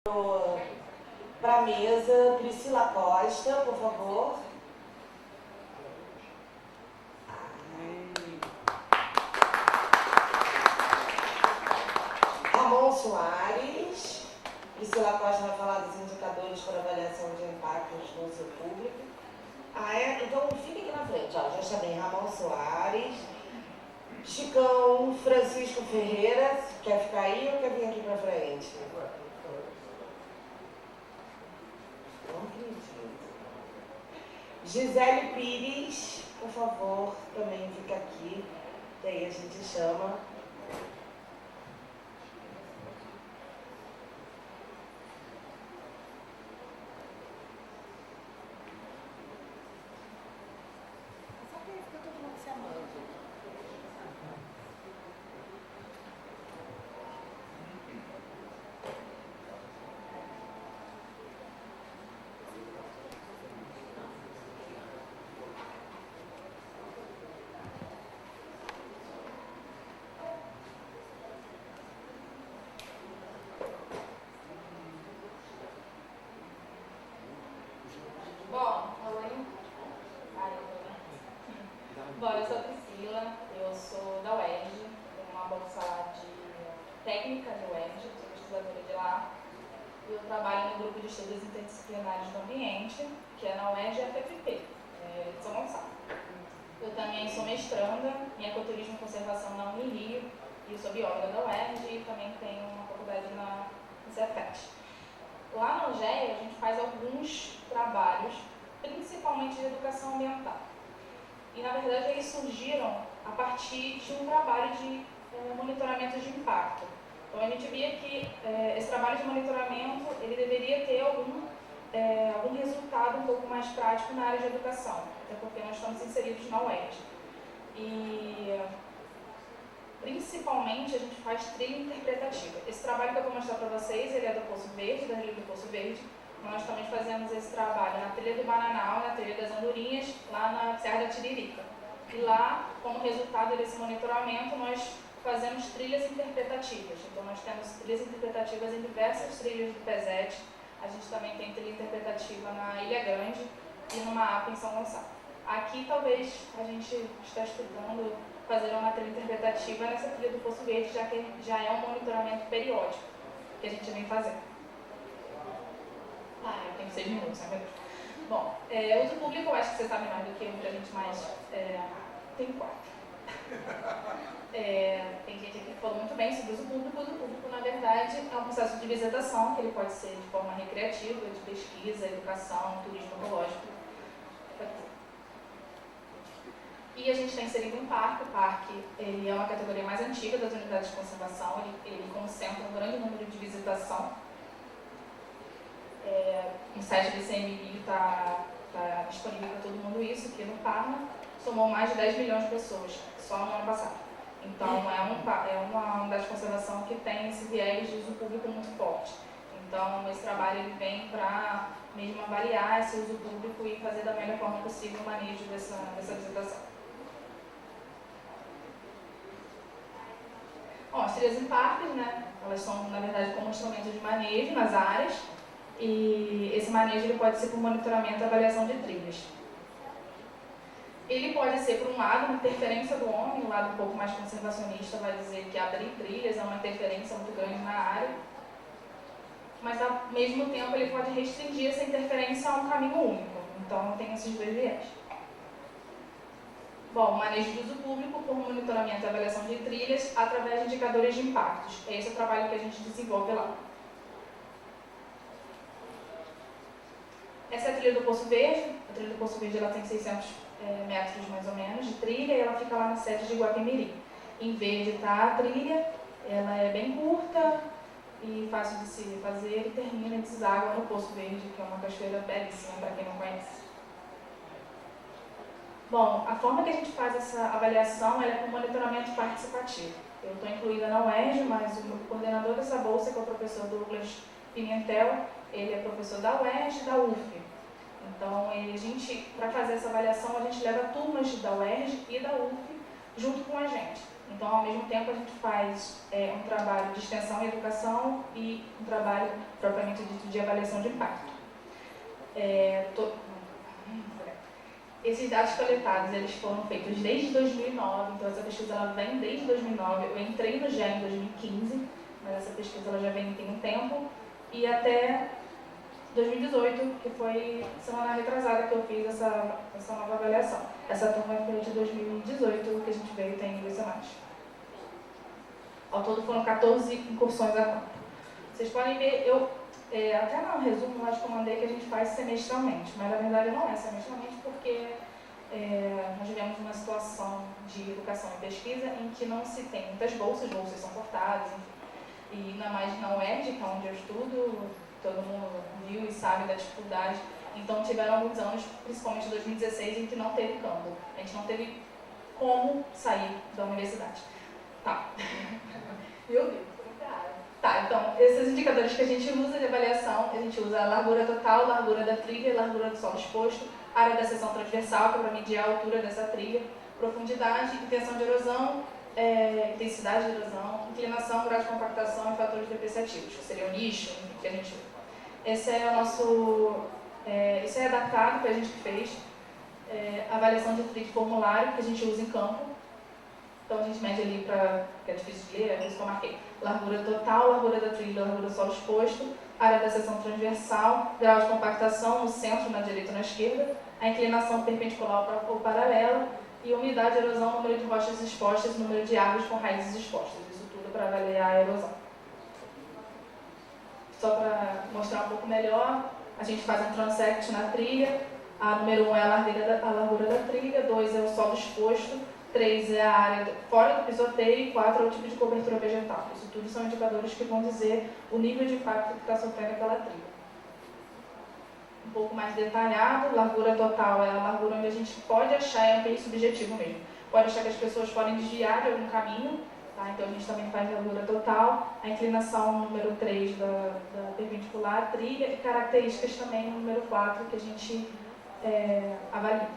Para a mesa, Priscila Costa, por favor. Ramon Soares. Priscila Costa vai falar dos indicadores para avaliação de impactos no seu público. Então fica aqui na frente, ó. Já chamei Ramon Soares. Chicão Francisco Ferreira, quer ficar aí ou quer vir aqui para frente? Não acredito. Gisele Pires, por favor, também fica aqui, daí a gente chama. Bom, eu sou a Priscila, eu sou da UERJ, tenho uma bolsa lá de técnica de UERJ, sou pesquisadora de lá. Eu trabalho no grupo de estudos interdisciplinares do ambiente, que é na UERJ e a FPP, de São Gonçalo. Eu também sou mestranda em ecoturismo e conservação na Unirio, e eu sou bióloga da UERJ e também tenho uma faculdade na Cefet. Lá na UGEA, a gente faz alguns trabalhos, principalmente de educação ambiental. E, na verdade, eles surgiram a partir de um trabalho de monitoramento de impacto. Então, a gente via que esse trabalho de monitoramento ele deveria ter algum resultado um pouco mais prático na área de educação, até porque nós estamos inseridos na UERJ. E, principalmente, a gente faz trilha interpretativa. Esse trabalho que eu vou mostrar para vocês, ele é do Poço Verde, da Trilha do Poço Verde. Nós também fazemos esse trabalho na Trilha do Bananal, na Trilha das Andorinhas, lá na Serra da Tiririca. E lá, como resultado desse monitoramento, nós fazemos trilhas interpretativas. Então, nós temos trilhas interpretativas em diversas trilhas do PESET. A gente também tem trilha interpretativa na Ilha Grande e numa APA em São Gonçalo. Aqui, talvez, a gente está estudando fazer uma trilha interpretativa nessa trilha do Poço Verde, já que já é um monitoramento periódico que a gente vem fazendo. Eu tenho 6 minutos, né? Bom, uso público, eu acho que você sabe mais do que muita gente mais. Tem 4. Tem gente aqui que falou muito bem sobre o uso público. O uso público, na verdade, é um processo de visitação, que ele pode ser de forma recreativa, de pesquisa, educação, turismo ecológico. E a gente está inserido em parque. O parque ele é uma categoria mais antiga das unidades de conservação, ele concentra um grande número de visitação. No site do ICMBio está disponível para todo mundo isso, que no Parma somou mais de 10 milhões de pessoas, só no ano passado. Então, é uma unidade de conservação que tem esse viés de uso público muito forte. Então, esse trabalho ele vem para mesmo avaliar esse uso público e fazer da melhor forma possível o manejo dessa visitação. Bom, as trilhas em parques, né, elas são, na verdade, como instrumentos de manejo nas áreas. E esse manejo ele pode ser por monitoramento e avaliação de trilhas. Ele pode ser, por um lado, uma interferência do homem, um lado um pouco mais conservacionista vai dizer que abrir trilhas é uma interferência muito grande na área, mas, ao mesmo tempo, ele pode restringir essa interferência a um caminho único. Então, tem esses dois viés. Bom, manejo de uso público por monitoramento e avaliação de trilhas através de indicadores de impactos. Esse é o trabalho que a gente desenvolve lá. Essa é a trilha do Poço Verde. A trilha do Poço Verde ela tem 600 metros mais ou menos de trilha e ela fica lá na sede de Guapimirim. Em verde está a trilha, ela é bem curta e fácil de se fazer e termina e deságua no Poço Verde, que é uma cachoeira belíssima para quem não conhece. Bom, a forma que a gente faz essa avaliação é com monitoramento participativo. Eu estou incluída na UERJ, mas o coordenador dessa bolsa, que é o professor Douglas Pimentel, ele é professor da UERJ e da UF. Então, para fazer essa avaliação, a gente leva turmas da UERJ e da UF junto com a gente. Então, ao mesmo tempo, a gente faz um trabalho de extensão e educação e um trabalho propriamente dito de avaliação de impacto. Esses dados coletados, eles foram feitos desde 2009, então essa pesquisa ela vem desde 2009. Eu entrei no GE em 2015, mas essa pesquisa ela já vem tem um tempo, e até 2018, que foi semana retrasada que eu fiz essa nova avaliação. Essa turma foi de 2018, que a gente veio tem 2 semanas. Ao todo foram 14 incursões a campo. Vocês podem ver, até no resumo, acho que eu mandei que a gente faz semestralmente, mas na verdade não é semestralmente porque nós vivemos uma situação de educação e pesquisa em que não se tem muitas bolsas são cortadas, enfim. E ainda mais na UERJ, que é onde eu estudo, todo mundo viu e sabe da dificuldade. Então tiveram alguns anos, principalmente em 2016, em que não teve campo. A gente não teve como sair da universidade. Tá. Meu Deus. Tá, então, esses indicadores que a gente usa de avaliação, a gente usa a largura total, largura da trilha, largura do solo exposto, área da seção transversal, que é para medir a altura dessa trilha, profundidade, intenção de erosão, intensidade de erosão, inclinação, grau de compactação e fatores depreciativos, que seria o nicho que a gente usa. Esse é o nosso... isso é adaptado, que a gente fez, avaliação de trilha de formulário, que a gente usa em campo. Então a gente mede ali que é difícil de ler, é isso que eu marquei. Largura total, largura da trilha, largura do solo exposto, área da seção transversal, grau de compactação no centro, na direita e na esquerda, a inclinação perpendicular ou paralela e umidade, erosão, número de rochas expostas e número de árvores com raízes expostas. Isso tudo para avaliar a erosão. Só para mostrar um pouco melhor, a gente faz um transect na trilha. A número 1 é a largura da trilha, 2 é o solo exposto, 3 é a área fora do pisoteio e 4 é o tipo de cobertura vegetal. Isso tudo são indicadores que vão dizer o nível de impacto que está sofrendo aquela trilha. Um pouco mais detalhado, largura total é a largura onde a gente pode achar, é um bem subjetivo mesmo, pode achar que as pessoas podem desviar de algum caminho, tá? Então a gente também faz largura total, a inclinação número 3 da perpendicular à trilha e características também no número 4 que a gente avalia.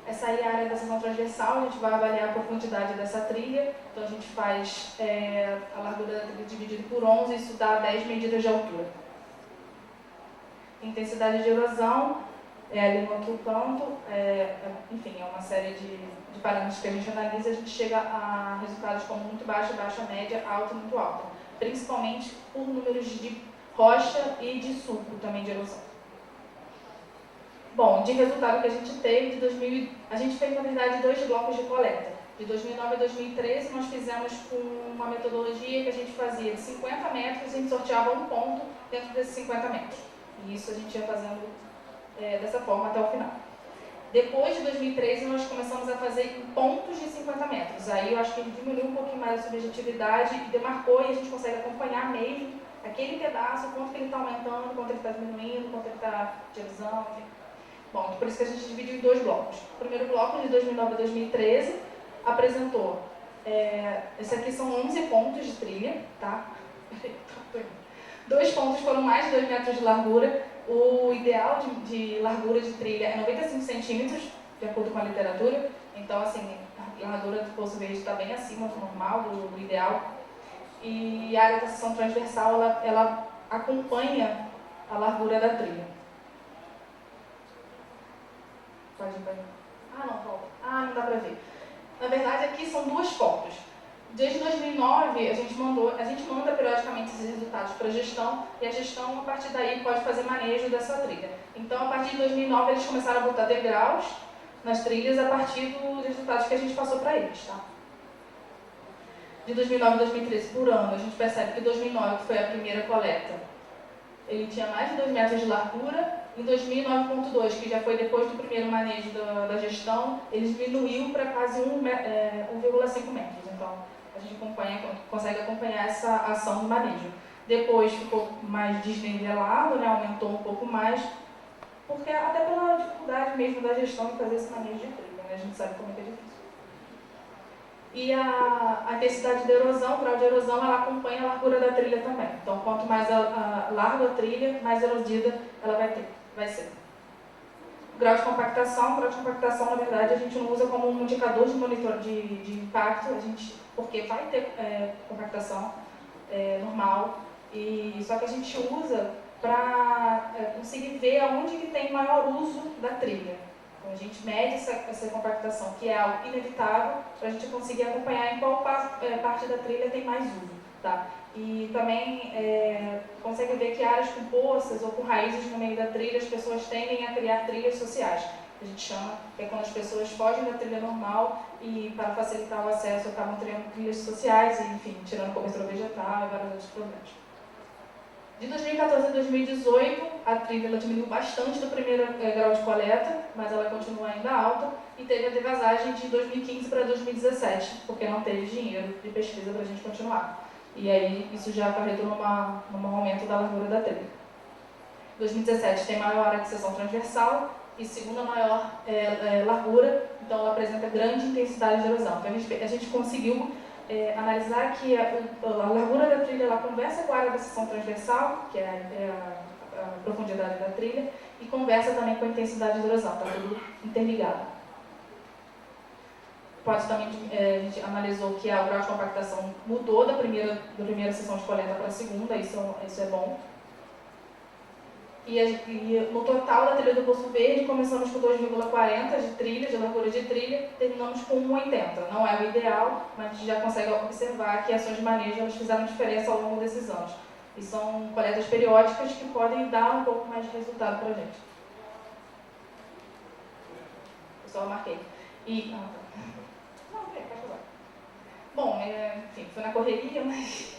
Essa aí é a área da seção transversal, a gente vai avaliar a profundidade dessa trilha, então a gente faz a largura da trilha dividida por 11, isso dá 10 medidas de altura. Intensidade de erosão, ali no outro canto, enfim, é uma série de parâmetros que a gente analisa, a gente chega a resultados como muito baixa, baixa, média, alta e muito alta, principalmente por números de rocha e de sulco também de erosão. Bom, de resultado que a gente teve, a gente fez, na verdade, 2 blocos de coleta. De 2009 a 2013, nós fizemos com uma metodologia que a gente fazia de 50 metros e a gente sorteava um ponto dentro desses 50 metros. E isso a gente ia fazendo dessa forma até o final. Depois de 2013, nós começamos a fazer em pontos de 50 metros. Aí eu acho que diminuiu um pouquinho mais a subjetividade e demarcou e a gente consegue acompanhar mesmo aquele pedaço, quanto que ele está aumentando, quanto ele está diminuindo, quanto ele está de erosão, enfim. Bom, por isso que a gente dividiu em 2 blocos. O primeiro bloco, de 2009 a 2013, apresentou... esse aqui são 11 pontos de trilha, tá? 2 pontos foram mais de 2 metros de largura. O ideal de largura de trilha é 95 centímetros, de acordo com a literatura. Então, assim, a largura do Poço Verde está bem acima do normal, do ideal. E a área da seção transversal, ela acompanha a largura da trilha. Pode ir. Não, volta. Não dá pra ver. Na verdade, aqui são 2 fotos. Desde 2009, a gente manda periodicamente esses resultados para a gestão, e a gestão, a partir daí, pode fazer manejo dessa trilha. Então, a partir de 2009, eles começaram a botar degraus nas trilhas a partir dos resultados que a gente passou para eles, tá? De 2009 a 2013 por ano, a gente percebe que 2009, que foi a primeira coleta, ele tinha mais de 2 metros de largura. Em 2009.2, que já foi depois do primeiro manejo da gestão, ele diminuiu para quase 1,5 metros. Então, a gente consegue acompanhar essa ação do manejo. Depois ficou mais desnivelado, né, aumentou um pouco mais, porque até pela dificuldade mesmo da gestão de fazer esse manejo de trilha, né, a gente sabe como é que é difícil. E a intensidade de erosão, o grau de erosão, ela acompanha a largura da trilha também. Então, quanto mais larga a trilha, mais erodida ela vai ser. grau de compactação. O grau de compactação, na verdade, a gente não usa como um indicador de monitor de impacto, porque vai ter compactação normal, só que a gente usa para conseguir ver aonde que tem maior uso da trilha. Então, a gente mede essa compactação, que é algo inevitável, para a gente conseguir acompanhar em qual parte da trilha tem mais uso. Tá? E também consegue ver que áreas com poças ou com raízes no meio da trilha, as pessoas tendem a criar trilhas sociais. A gente chama, que é quando as pessoas fogem da trilha normal e, para facilitar o acesso, acabam criando trilhas sociais, e, enfim, tirando cobertura vegetal e vários outros problemas. De 2014 a 2018, a trilha ela diminuiu bastante do primeiro grau de coleta, mas ela continua ainda alta, e teve a devasagem de 2015 para 2017, porque não teve dinheiro de pesquisa para a gente continuar. E aí isso já acarretou num aumento da largura da trilha. 2017 tem maior área de seção transversal e segunda maior largura, então ela apresenta grande intensidade de erosão. Então a gente conseguiu analisar que a largura da trilha ela conversa com a área da seção transversal, que é a profundidade da trilha, e conversa também com a intensidade de erosão, está tudo interligado. A gente analisou que o grau de compactação mudou da primeira sessão de coleta para a segunda, isso é bom. E no total da trilha do Poço Verde, começamos com 2,40 de trilha, de largura de trilha, terminamos com 1,80. Não é o ideal, mas a gente já consegue observar que ações de manejo elas fizeram diferença ao longo desses anos. E são coletas periódicas que podem dar um pouco mais de resultado para a gente. Eu só marquei. Não, pode falar. Bom, enfim, foi na correria, mas...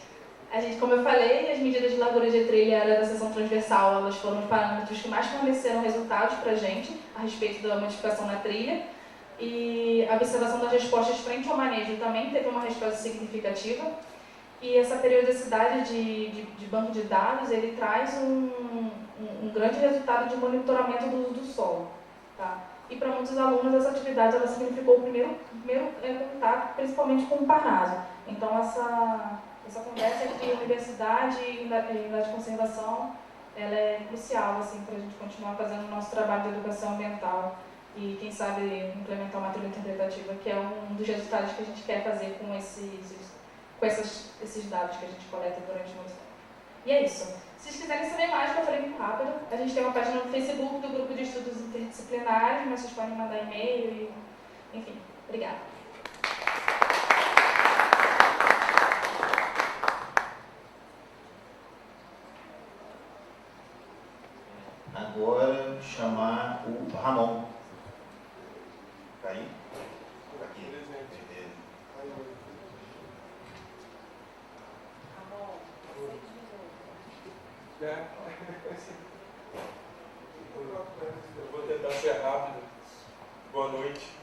A gente, como eu falei, as medidas de largura de trilha da seção transversal, elas foram os parâmetros que mais forneceram resultados para a gente a respeito da modificação na trilha. E a observação das respostas frente ao manejo também teve uma resposta significativa. E essa periodicidade de banco de dados, ele traz um grande resultado de monitoramento do uso do solo. Tá? E para muitos alunos, essa atividade ela significou o primeiro contato, principalmente com o Parnaso. Então, essa conversa entre universidade e unidade de conservação, ela é crucial assim, para a gente continuar fazendo o nosso trabalho de educação ambiental e, quem sabe, implementar uma trilha interpretativa, que é um dos resultados que a gente quer fazer com esses dados que a gente coleta durante muito tempo. E é isso. Se vocês quiserem saber mais, que eu falei muito rápido, a gente tem uma página no Facebook do Grupo de Estudos Interdisciplinares, mas vocês podem mandar e-mail, enfim. Obrigada. Agora chamar o Ramon. Tá aí? Aqui. Beleza. Eu vou tentar ser rápido. Boa noite.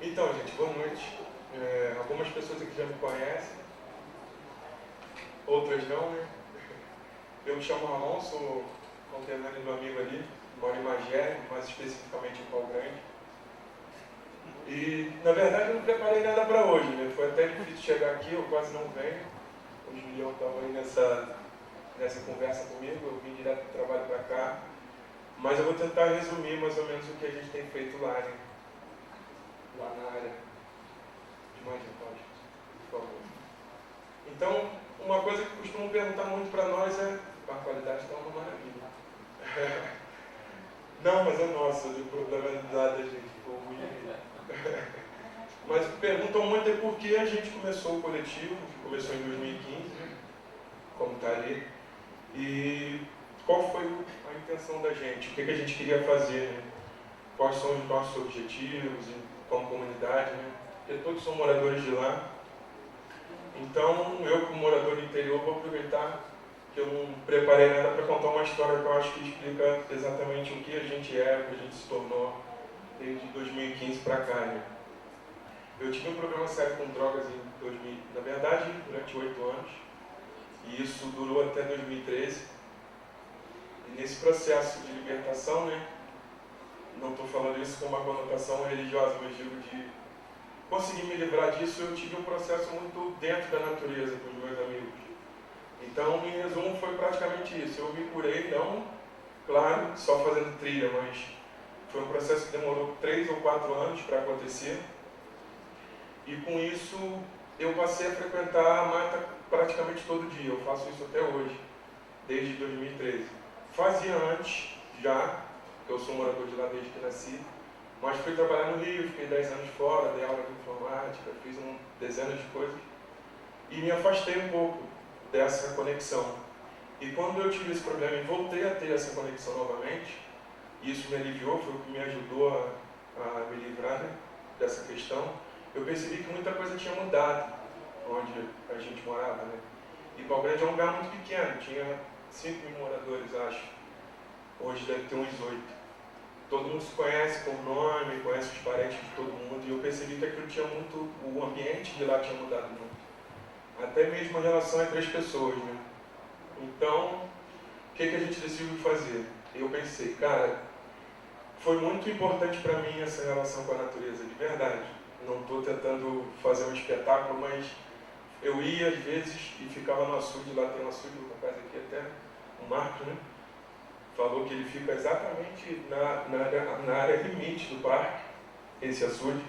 Então, gente, boa noite. Algumas pessoas aqui já me conhecem, outras não, né? Eu me chamo Ramon, sou conterrâneo do amigo ali, moro em Magé, mais especificamente em Pau Grande. E, na verdade, eu não preparei nada para hoje, né? Foi até difícil chegar aqui, eu quase não venho. O Julião estava aí nessa conversa comigo, eu vim direto do trabalho para cá. Mas eu vou tentar resumir mais ou menos o que a gente tem feito lá, né? Lá na área de mais detalhes, por favor. Então, uma coisa que costumam perguntar muito para nós é: a qualidade está uma maravilha. Não, mas é nossa, o problema é nada, gente, ficou ruim. Mas perguntam muito é por que a gente começou o coletivo, que começou em 2015, como está ali, e qual foi a intenção da gente, o que a gente queria fazer, né? Quais são os nossos objetivos como comunidade, né? Porque todos são moradores de lá. Então, eu como morador do interior vou aproveitar que eu não preparei nada para contar uma história que eu acho que explica exatamente o que a gente é, o que a gente se tornou desde 2015 para cá, né? Eu tive um problema sério com drogas em 2000, na verdade, durante 8 anos, e isso durou até 2013. E nesse processo de libertação, né, não estou falando isso com uma conotação religiosa, mas digo de conseguir me livrar disso, eu tive um processo muito dentro da natureza com os meus amigos. Então, em resumo, foi praticamente isso. Eu me curei, não, claro, só fazendo trilha, mas foi um processo que demorou 3 ou 4 anos para acontecer. E com isso, eu passei a frequentar a mata praticamente todo dia. Eu faço isso até hoje, desde 2013. Fazia antes, já, porque eu sou morador de lá desde que nasci, mas fui trabalhar no Rio, fiquei 10 anos fora, dei aula de informática, fiz dezenas de coisas e me afastei um pouco dessa conexão. E quando eu tive esse problema e voltei a ter essa conexão novamente, isso me aliviou, foi o que me ajudou a me livrar, né, dessa questão. Eu percebi que muita coisa tinha mudado onde a gente morava, né? E Pau Grande é um lugar muito pequeno, tinha 5.000 moradores, acho. Hoje deve ter uns 8. Todo mundo se conhece por nome, conhece os parentes de todo mundo, e eu percebi que aquilo tinha muito, o ambiente de lá tinha mudado muito. Até mesmo a relação entre as pessoas, né? Então, o que a gente decidiu fazer? Eu pensei, cara, foi muito importante para mim essa relação com a natureza, de verdade. Não estou tentando fazer um espetáculo, mas eu ia às vezes e ficava no açude, lá tem um açude, no rapaz aqui até, o Marcos, né? Falou que ele fica exatamente na área limite do parque, esse açude.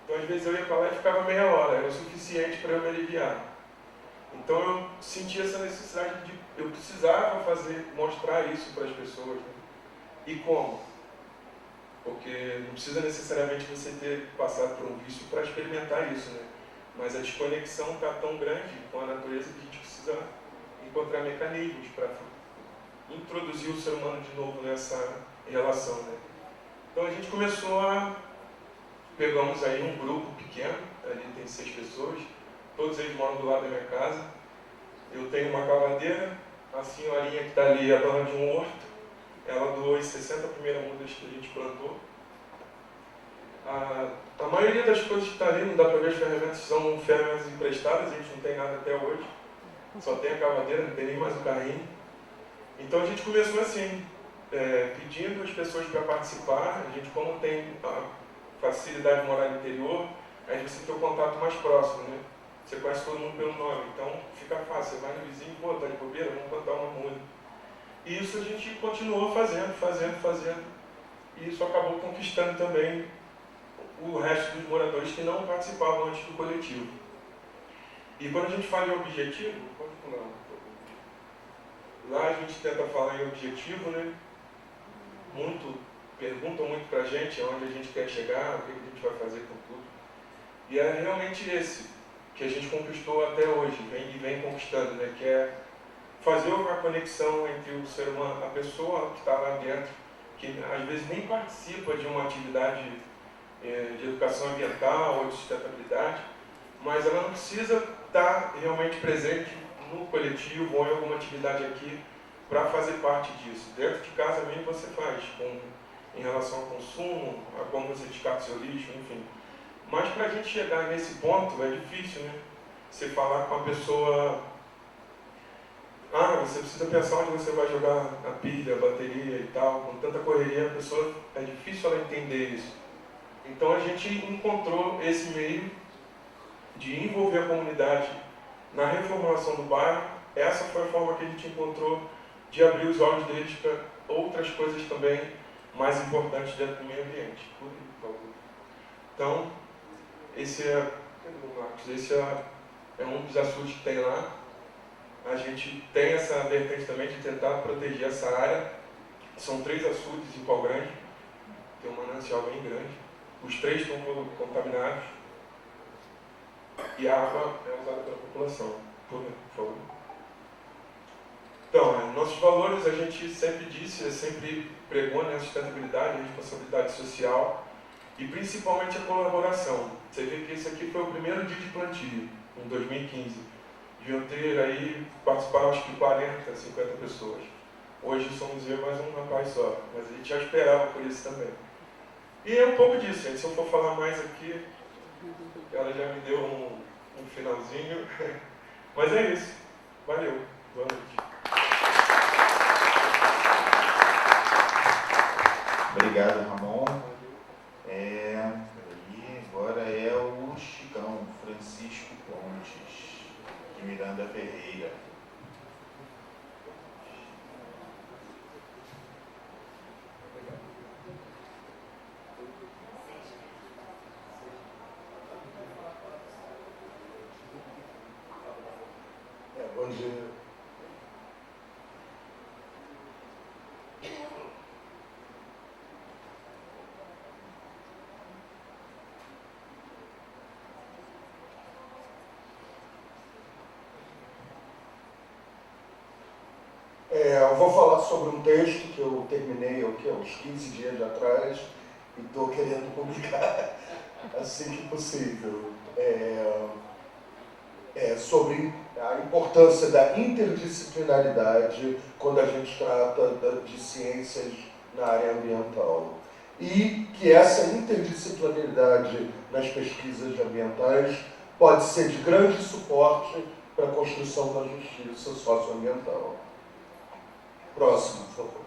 Então, às vezes eu ia para lá e ficava meia hora, era o suficiente para eu me aliviar. Então, eu senti essa necessidade de, eu precisava mostrar isso para as pessoas. Né? E como? Porque não precisa necessariamente você ter passado por um vício para experimentar isso, né? Mas a desconexão está tão grande com a natureza que a gente precisa encontrar mecanismos para introduzir o ser humano de novo nessa relação, né? Então a gente começou pegamos aí um grupo pequeno, ali tem 6 pessoas, todos eles moram do lado da minha casa. Eu tenho uma cavadeira, a senhorinha que está ali é dona de um horto, ela doou as 60 primeiras mudas que a gente plantou. A maioria das coisas que está ali, não dá para ver, as ferramentas são ferramentas emprestadas, a gente não tem nada até hoje, só tem a cavadeira, não tem nem mais o carrinho. Então a gente começou assim, pedindo as pessoas para participar. A gente, como tem a facilidade de morar no interior, aí você tem o contato mais próximo, né? Você conhece todo mundo pelo nome, então fica fácil. Você vai no vizinho, pô, tá de bobeira, vamos cantar uma música. E isso a gente continuou fazendo. E isso acabou conquistando também o resto dos moradores que não participavam antes do coletivo. E quando a gente fala em objetivo, pode pular. Lá a gente tenta falar em objetivo, né? Perguntam muito pra gente aonde a gente quer chegar, o que a gente vai fazer com tudo. E é realmente esse que a gente conquistou até hoje, vem conquistando, né? Que é fazer uma conexão entre o ser humano, a pessoa que está lá dentro, que às vezes nem participa de uma atividade de educação ambiental ou de sustentabilidade, mas ela não precisa estar realmente presente no coletivo ou em alguma atividade aqui para fazer parte disso. Dentro de casa mesmo você faz, em relação ao consumo, a como você descarta seu lixo, enfim. Mas para a gente chegar nesse ponto é difícil, né? Você falar com a pessoa, você precisa pensar onde você vai jogar a pilha, a bateria e tal, com tanta correria, a pessoa, é difícil ela entender isso. Então a gente encontrou esse meio de envolver a comunidade na reformulação do bairro. Essa foi a forma que a gente encontrou de abrir os olhos deles para outras coisas também mais importantes dentro do meio ambiente. Então, esse é um dos açudes que tem lá. A gente tem essa vertente também de tentar proteger essa área. São 3 açudes em Pau Grande, tem um manancial bem grande. Os 3 estão contaminados e a água é usada pela população. Por favor. Então, nossos valores, a gente sempre disse, sempre pregou, né, a sustentabilidade, a responsabilidade social e principalmente a colaboração. Você vê que esse aqui foi o primeiro dia de plantio, em 2015. Deviam ter aí, participaram acho que 40, 50 pessoas. Hoje somos eu mais um rapaz só, mas a gente já esperava por isso também. E é um pouco disso, gente. Se eu for falar mais aqui, Ela já me deu um finalzinho. Mas é isso. Valeu. Boa noite. Obrigado, Ramon. Agora é o Chicão, Francisco Pontes, de Miranda Ferreira. Bom dia. Eu vou falar sobre um texto que eu terminei uns 15 dias atrás e estou querendo publicar assim que possível. Sobre a importância da interdisciplinaridade quando a gente trata de ciências na área ambiental. E que essa interdisciplinaridade nas pesquisas ambientais pode ser de grande suporte para a construção da justiça socioambiental. Próximo, por favor.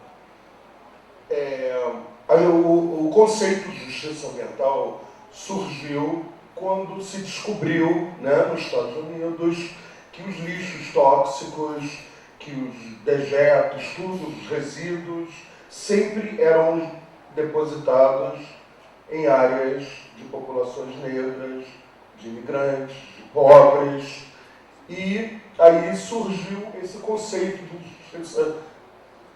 O conceito de justiça ambiental surgiu quando se descobriu, nos Estados Unidos, que os lixos tóxicos, que os dejetos, tudo, os resíduos, sempre eram depositados em áreas de populações negras, de imigrantes, de pobres. E aí surgiu esse conceito de justiça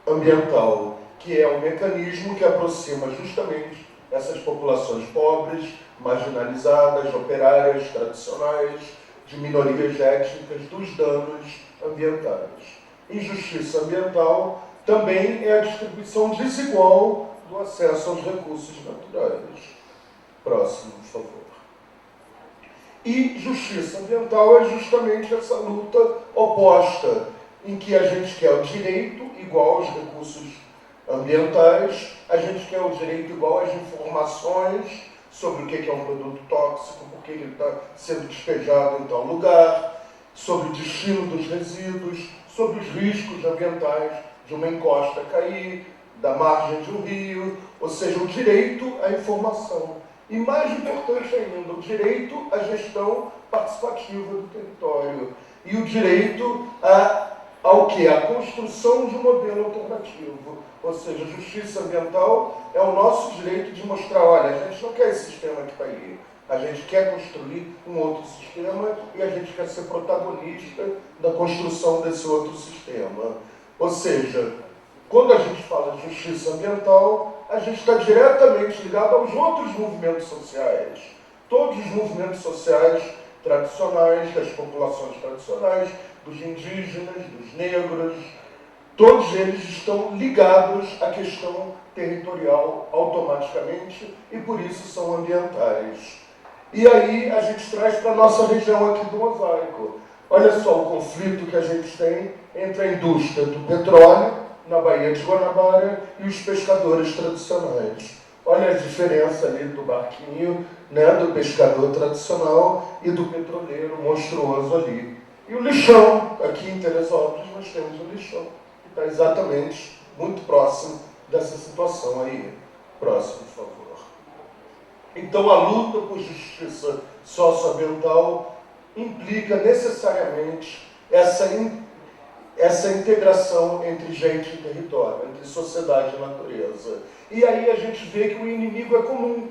ambiental, que é um mecanismo que aproxima justamente essas populações pobres, marginalizadas, operárias, tradicionais, de minorias étnicas, dos danos ambientais. Injustiça ambiental também é a distribuição desigual do acesso aos recursos naturais. Próximo, por favor. E justiça ambiental é justamente essa luta oposta, em que a gente quer o direito igual aos recursos ambientais, a gente quer o direito igual às informações sobre o que é um produto tóxico, por que ele está sendo despejado em tal lugar, sobre o destino dos resíduos, sobre os riscos ambientais de uma encosta cair, da margem de um rio, ou seja, o direito à informação. E mais importante ainda, o direito à gestão participativa do território e o direito ao que? A construção de um modelo alternativo. Ou seja, a justiça ambiental é o nosso direito de mostrar, olha, a gente não quer esse sistema que está aí. A gente quer construir um outro sistema e a gente quer ser protagonista da construção desse outro sistema. Ou seja, quando a gente fala de justiça ambiental, a gente está diretamente ligado aos outros movimentos sociais. Todos os movimentos sociais tradicionais, das populações tradicionais, dos indígenas, dos negros, todos eles estão ligados à questão territorial automaticamente e por isso são ambientais. E aí a gente traz para a nossa região aqui do Mosaico. Olha só o conflito que a gente tem entre a indústria do petróleo, na Baía de Guanabara, e os pescadores tradicionais. Olha a diferença ali do barquinho, do pescador tradicional e do petroleiro monstruoso ali. E o lixão, aqui em Teresópolis nós temos o lixão, que está exatamente muito próximo dessa situação aí. Próximo, por favor. Então a luta por justiça socioambiental implica necessariamente essa integração entre gente e território, entre sociedade e natureza. E aí a gente vê que o inimigo é comum.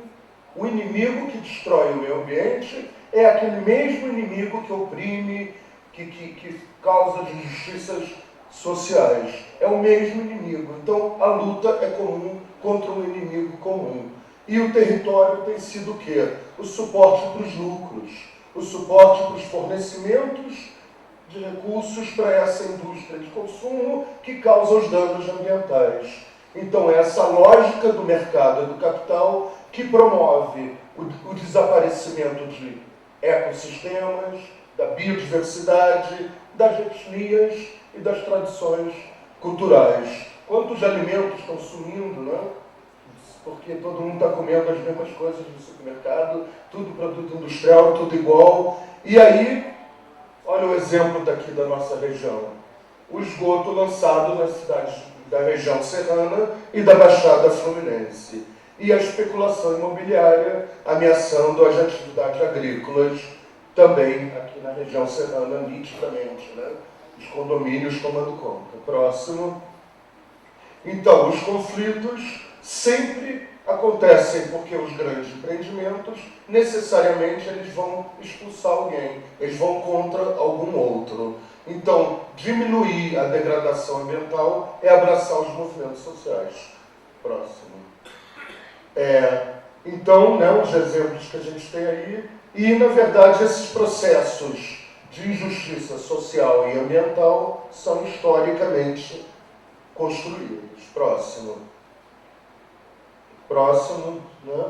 O inimigo que destrói o meio ambiente é aquele mesmo inimigo que oprime, que causa injustiças sociais. É o mesmo inimigo. Então a luta é comum contra um inimigo comum. E o território tem sido o quê? O suporte para os lucros, o suporte para os fornecimentos de recursos para essa indústria de consumo que causa os danos ambientais. Então é essa lógica do mercado e do capital que promove o desaparecimento de ecossistemas, da biodiversidade, das etnias e das tradições culturais. Quantos alimentos estão sumindo, porque todo mundo está comendo as mesmas coisas no supermercado, tudo produto industrial, tudo igual. E aí, olha o exemplo daqui da nossa região. O esgoto lançado nas cidades da região serrana e da Baixada Fluminense. E a especulação imobiliária ameaçando as atividades agrícolas também aqui na região serrana, nitidamente, né? Os condomínios tomando conta. Próximo. Então, os conflitos sempre acontecem porque os grandes empreendimentos, necessariamente, eles vão expulsar alguém, eles vão contra algum outro. Então, diminuir a degradação ambiental é abraçar os movimentos sociais. Próximo. Então, né, os exemplos que a gente tem aí, e, na verdade, esses processos de injustiça social e ambiental são historicamente construídos. Próximo. Próximo, né?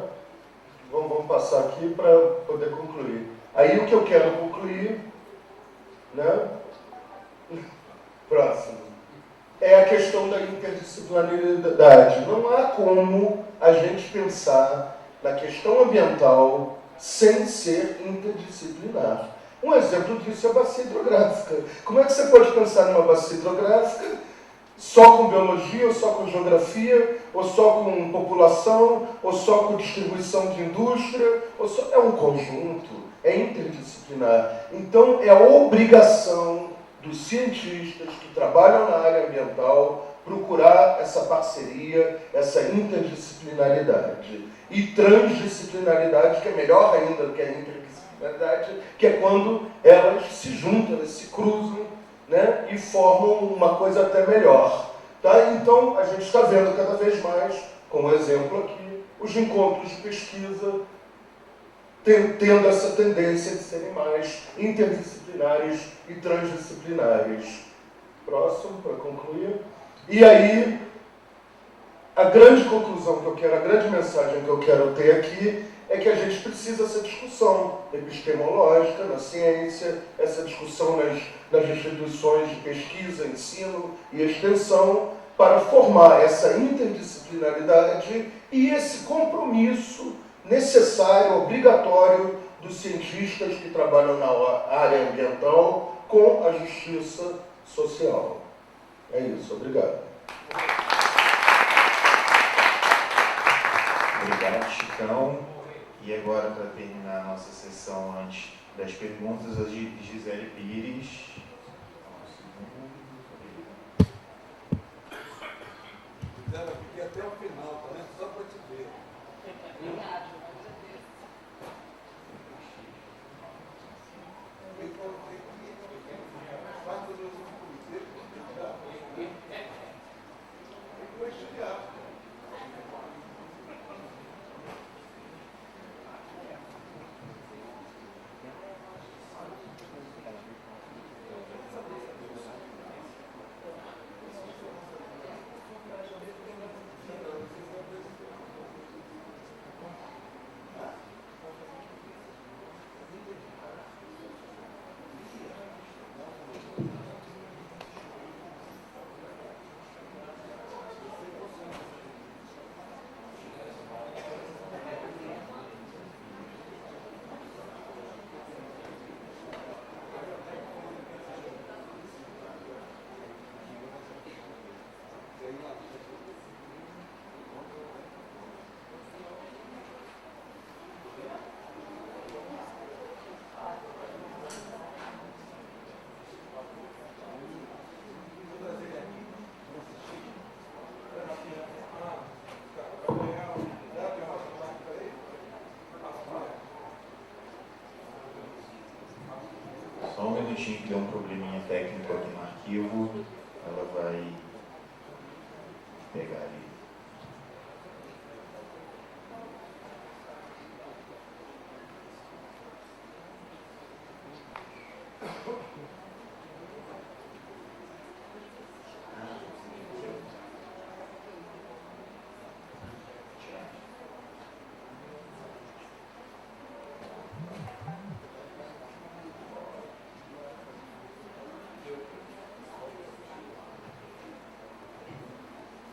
Vamos passar aqui para poder concluir. Aí o que eu quero concluir, né? Próximo. É a questão da interdisciplinaridade. Não há como a gente pensar na questão ambiental sem ser interdisciplinar. Um exemplo disso é a bacia hidrográfica. Como é que você pode pensar numa bacia hidrográfica só com biologia, ou só com geografia, ou só com população, ou só com distribuição de indústria? É um conjunto, é interdisciplinar. Então, é a obrigação dos cientistas que trabalham na área ambiental procurar essa parceria, essa interdisciplinaridade. E transdisciplinaridade, que é melhor ainda do que a interdisciplinaridade, que é quando elas se juntam, elas se cruzam, né, e formam uma coisa até melhor. Tá? Então, a gente está vendo cada vez mais, como exemplo aqui, os encontros de pesquisa tendo essa tendência de serem mais interdisciplinares e transdisciplinares. Próximo, para concluir. E aí, a grande conclusão que eu quero, a grande mensagem que eu quero ter aqui é que a gente precisa dessa discussão epistemológica na ciência, essa discussão nas instituições de pesquisa, ensino e extensão, para formar essa interdisciplinaridade e esse compromisso necessário, obrigatório, dos cientistas que trabalham na área ambiental com a justiça social. É isso, obrigado. Obrigado, Chicão. E agora, para terminar a nossa sessão antes das perguntas, a Gisele Pires. Gisele, eu fiquei até o final, tá vendo? Só para te ver. Obrigada. Só um minutinho que deu um probleminha técnico aqui no arquivo. Ela vai pegar ali.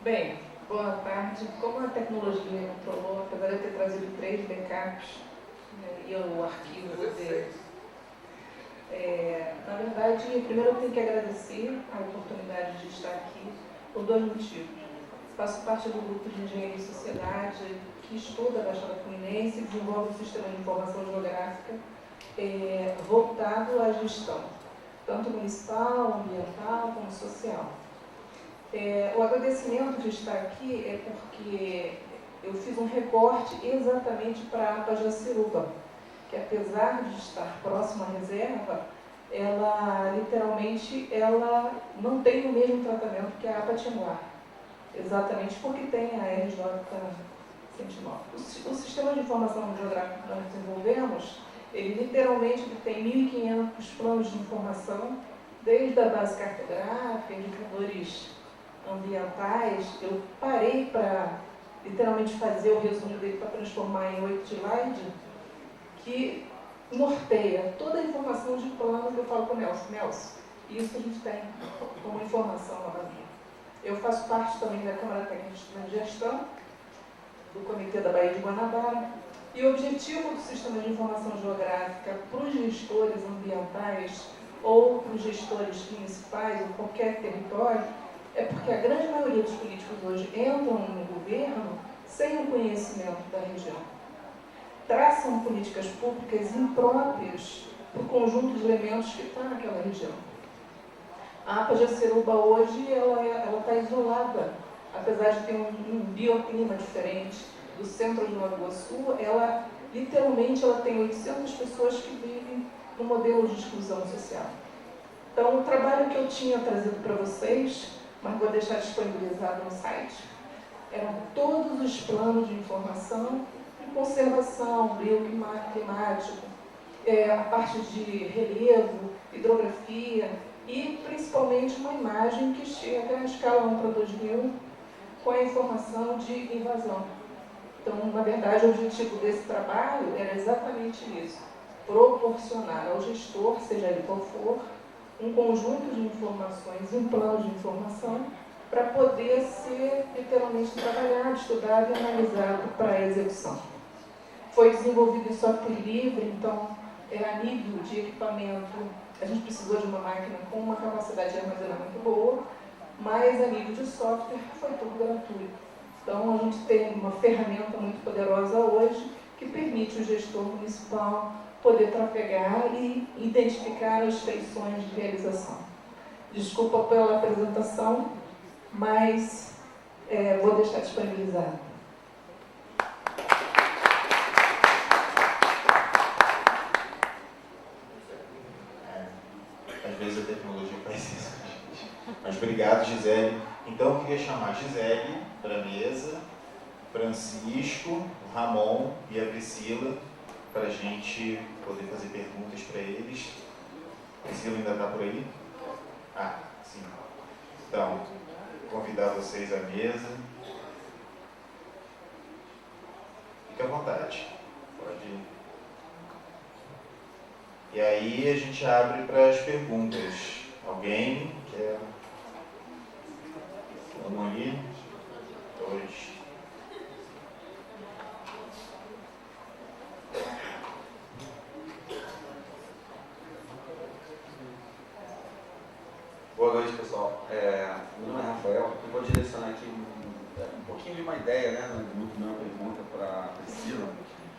Bem, Boa tarde. Como a tecnologia me controlou, apesar de eu ter trazido 3 backups, né, e o arquivo dele. Na verdade, primeiro eu tenho que agradecer a oportunidade de estar aqui por 2 motivos. Faço parte do grupo de Engenharia e Sociedade que estuda a Baixada Fluminense e desenvolve o sistema de informação geográfica voltado à gestão, tanto municipal, ambiental como social. O agradecimento de estar aqui é porque eu fiz um recorte exatamente para a APA Jaciruba, que apesar de estar próxima à reserva, ela literalmente não tem o mesmo tratamento que a APA Tianguá, exatamente porque tem a RJ 109. O sistema de informação geográfica que nós desenvolvemos, ele literalmente tem 1.500 planos de informação, desde a base cartográfica, indicadores ambientais. Eu parei para literalmente fazer o resumo dele para transformar em 8 slides, que norteia toda a informação de plano que eu falo com o Nelson. Isso a gente tem como informação na Bahia. Eu faço parte também da Câmara Técnica de Gestão, do Comitê da Baía de Guanabara, e o objetivo do Sistema de Informação Geográfica para os gestores ambientais ou para os gestores municipais ou qualquer território é porque a grande maioria dos políticos hoje entram no governo sem o conhecimento da região. Traçam políticas públicas impróprias para o conjunto de elementos que está naquela região. A APA Jaciruba hoje ela está isolada, apesar de ter um bioclima diferente do centro de Nova Iguaçu. Ela literalmente tem 800 pessoas que vivem no modelo de exclusão social. Então, o trabalho que eu tinha trazido para vocês, mas vou deixar disponibilizado no site, eram todos os planos de informação de conservação, bioclimático, a parte de relevo, hidrografia e principalmente uma imagem que chega à escala 1/2000 com a informação de invasão. Então, na verdade, o objetivo desse trabalho era exatamente isso: proporcionar ao gestor, seja ele qual for, um conjunto de informações, um plano de informação, para poder ser literalmente trabalhado, estudado e analisado para a execução. Foi desenvolvido em software livre, então, a nível de equipamento, a gente precisou de uma máquina com uma capacidade de armazenamento boa, mas a nível de software foi tudo gratuito. Então, a gente tem uma ferramenta muito poderosa hoje que permite o gestor municipal poder trafegar e identificar as feições de realização. Desculpa pela apresentação, mas vou deixar disponibilizado. Às vezes a tecnologia faz isso. Mas obrigado, Gisele. Então, eu queria chamar a Gisele para a mesa, Francisco, o Ramon e a Priscila, para a gente poder fazer perguntas para eles. A Priscila ainda está por aí? Ah, sim. Então, convidar vocês à mesa. Fique à vontade. Pode ir. E aí a gente abre para as perguntas. Alguém quer? Um ali, 2. Boa noite, pessoal. Meu nome é Rafael. Eu vou direcionar aqui um pouquinho de uma ideia, né, de uma pergunta para a Priscila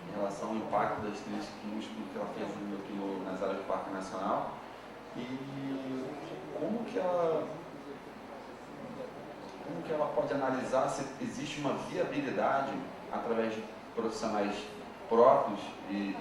em relação ao impacto das trilhas que o estudo que ela fez aqui nas áreas do Parque Nacional e como que ela pode analisar se existe uma viabilidade através de profissionais próprios e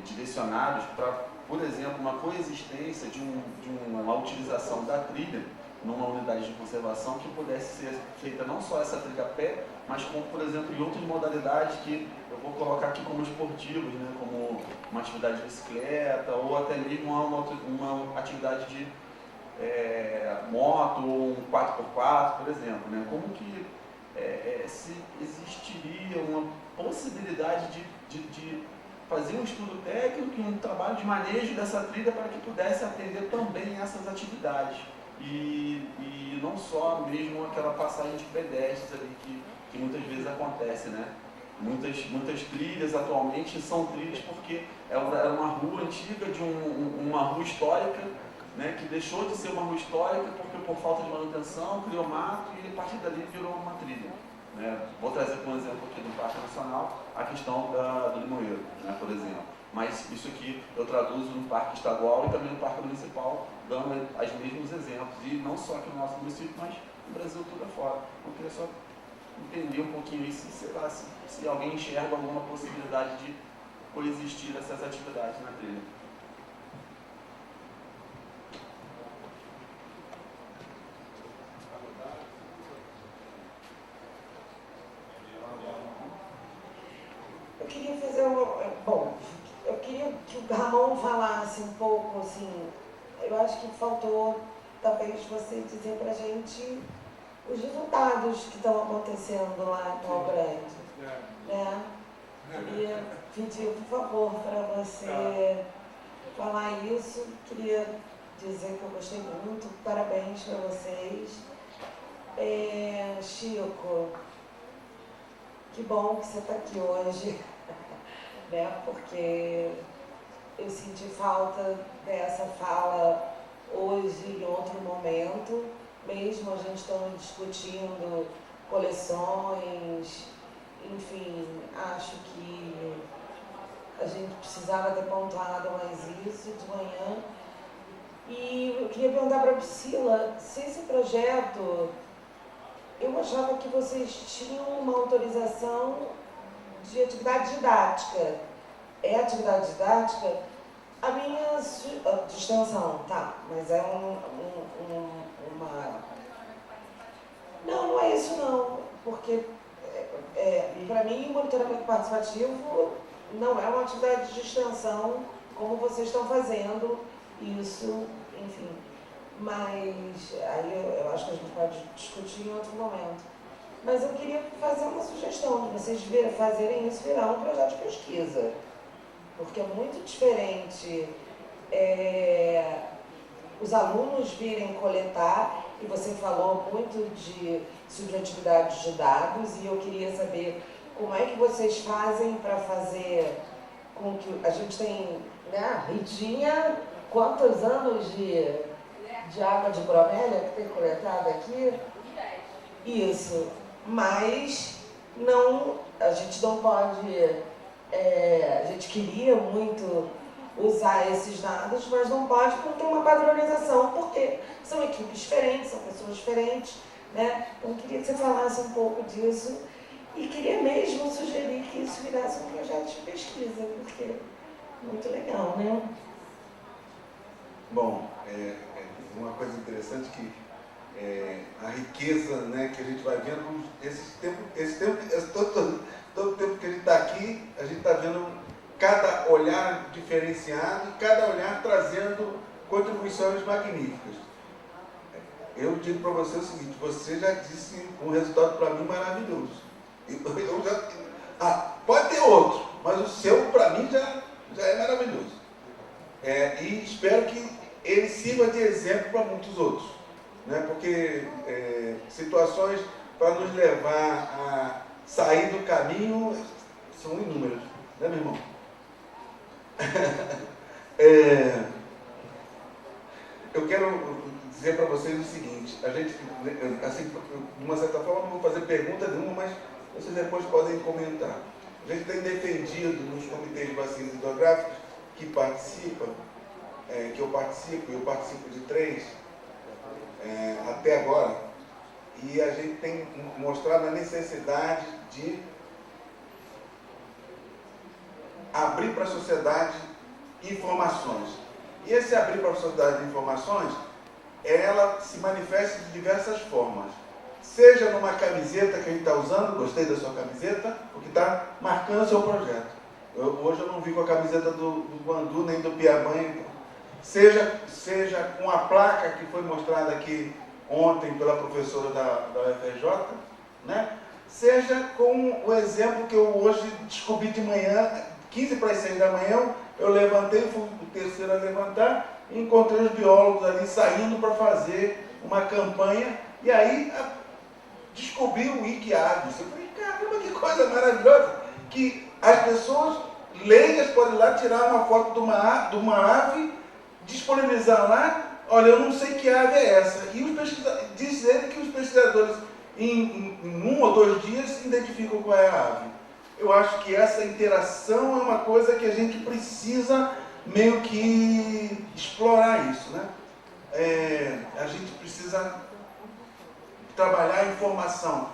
direcionados para, por exemplo, uma coexistência de uma utilização da trilha numa unidade de conservação que pudesse ser feita não só essa trilha a pé, mas como, por exemplo, em outras modalidades que eu vou colocar aqui como esportivos, né, como uma atividade de bicicleta ou até mesmo uma atividade de moto ou um 4x4, por exemplo. Né? Como que se existiria uma possibilidade de fazer um estudo técnico e um trabalho de manejo dessa trilha para que pudesse atender também essas atividades. e não só mesmo aquela passagem de pedestres ali que muitas vezes acontece, né? Muitas trilhas atualmente são trilhas porque era uma rua antiga, de uma rua histórica, né, que deixou de ser uma rua histórica porque por falta de manutenção criou mato e a partir dali virou uma trilha. Né? Vou trazer como exemplo aqui do Parque Nacional a questão do Limoeiro, né, por exemplo. Mas isso aqui eu traduzo no Parque Estadual e também no Parque Municipal, dando os mesmos exemplos. E não só aqui no nosso município, mas no Brasil tudo afora. Eu queria só entender um pouquinho aí, se alguém enxerga alguma possibilidade de coexistir essas atividades na trilha. Eu queria fazer eu queria que o Ramon falasse um pouco, assim, eu acho que faltou, talvez, você dizer pra gente os resultados que estão acontecendo lá em Pau Grande. Né? Queria pedir, por favor, para você falar isso. Queria dizer que eu gostei muito, parabéns para vocês. Chico, que bom que você está aqui hoje, né? Porque eu senti falta dessa fala hoje em outro momento, mesmo a gente estando discutindo coleções, enfim, acho que a gente precisava ter pontuado mais isso de manhã. E eu queria perguntar para a Priscila se esse projeto, eu achava que vocês tinham uma autorização de atividade didática. É atividade didática? A minha de extensão, tá, mas é uma... Não é isso não, porque para mim o monitoramento participativo não é uma atividade de extensão como vocês estão fazendo isso, enfim. Mas aí eu acho que a gente pode discutir em outro momento. Mas eu queria fazer uma sugestão de vocês fazerem isso virar um projeto de pesquisa. Porque é muito diferente os alunos virem coletar, e você falou muito de subjetividade de dados, e eu queria saber como é que vocês fazem para fazer com que a gente tem, né, Ritinha, quantos anos de água de bromélia que tem coletado aqui? Isso, mas não, a gente não pode, a gente queria muito usar esses dados, mas não pode porque tem uma padronização, porque são equipes diferentes, são pessoas diferentes, né? Então eu queria que você falasse um pouco disso e queria mesmo sugerir que isso virasse um projeto de pesquisa, porque é muito legal, né? Bom, uma coisa interessante que a riqueza, né, que a gente vai vendo, todo tempo que a gente está aqui, a gente está vendo cada olhar diferenciado e cada olhar trazendo contribuições magníficas. Eu digo para você o seguinte, você já disse um resultado para mim maravilhoso. Pode ter outro, mas o seu para mim já é maravilhoso. E espero que ele sirva de exemplo para muitos outros, né? Porque situações para nos levar a sair do caminho são inúmeras, né, meu irmão? Eu quero dizer para vocês o seguinte, a gente, assim, de uma certa forma, não vou fazer pergunta nenhuma, mas vocês depois podem comentar. A gente tem defendido nos comitês de bacias hidrográficas que participam, que eu participo de 3 até agora, e a gente tem mostrado a necessidade de abrir para a sociedade informações. E esse abrir para a sociedade informações, ela se manifesta de diversas formas. Seja numa camiseta que a gente está usando, gostei da sua camiseta, porque está marcando o seu projeto. Hoje eu não vi com a camiseta do Guandu, nem do Piabanha. Seja com a placa que foi mostrada aqui ontem pela professora da UFRJ, né? Seja com o exemplo que eu hoje descobri de manhã, 15 para as 6 da manhã, eu levantei, fui o terceiro a levantar, e encontrei os biólogos ali saindo para fazer uma campanha, e aí descobri o Wikiaves. Eu falei, caramba, que coisa maravilhosa, que as pessoas leigas podem ir lá tirar uma foto de uma ave, disponibilizar lá, olha, eu não sei que ave é essa. E diz ele que os pesquisadores, em 1 ou 2 dias, identificam qual é a ave. Eu acho que essa interação é uma coisa que a gente precisa meio que explorar isso, né? A gente precisa trabalhar a informação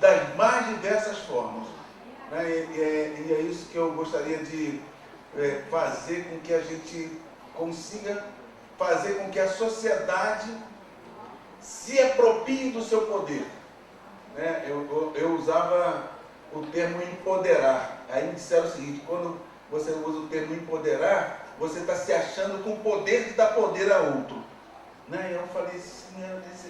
das mais diversas formas, né? E é isso que eu gostaria de fazer com que a gente consiga fazer com que a sociedade se aproprie do seu poder, né? Eu usava o termo empoderar. Aí me disseram o seguinte: quando você usa o termo empoderar, você está se achando com o poder de dar poder a outro, né? E eu falei assim,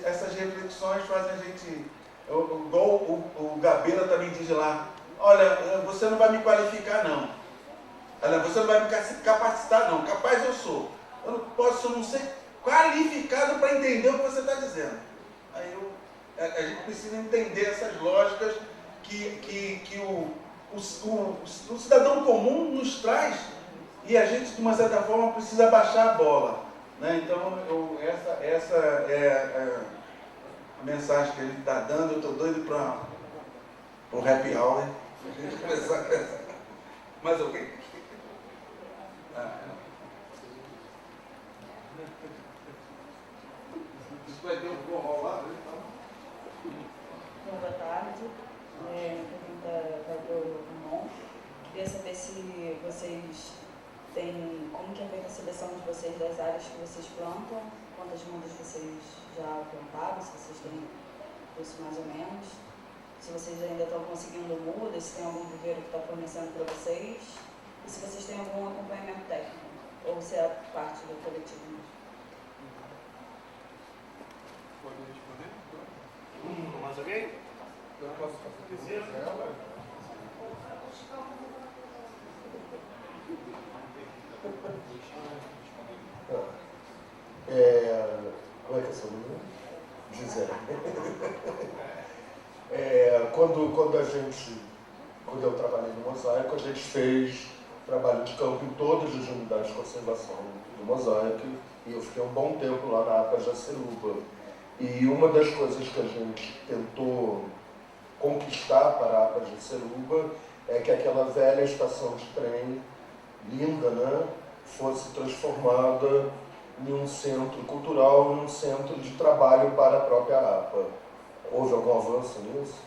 essas reflexões fazem a gente, igual o Gabeira também diz lá, olha, você não vai me qualificar não, olha, você não vai me capacitar não, capaz eu sou, eu não posso não ser qualificado para entender o que você está dizendo. Aí a gente precisa entender essas lógicas que o cidadão comum nos traz, e a gente, de uma certa forma, precisa baixar a bola, né? Então, essa é a mensagem que ele está dando. Eu estou doido para um happy hour, a gente começar a pensar. Mais alguém? Isso vai ter um forró lá, né? Boa tarde. Pergunta para o Ramon. Queria saber se vocês têm, como que é feita a seleção de vocês das áreas que vocês plantam, quantas mudas vocês já plantaram, se vocês têm isso mais ou menos, se vocês ainda estão conseguindo mudas, se tem algum viveiro que está fornecendo para vocês, e se vocês têm algum acompanhamento técnico, ou se é parte do coletivo mesmo. Pode responder? Mais alguém? Eu posso dizer? Como é que é seu nome? Gisele. Quando eu trabalhei no Mosaico, a gente fez trabalho de campo em todas as unidades de conservação do Mosaico, e eu fiquei um bom tempo lá na APA Jaceruba. E uma das coisas que a gente tentou conquistar para a APA Jaceruba é que aquela velha estação de trem, linda, né, fosse transformada em um centro cultural, em um centro de trabalho para a própria APA. Houve algum avanço nisso?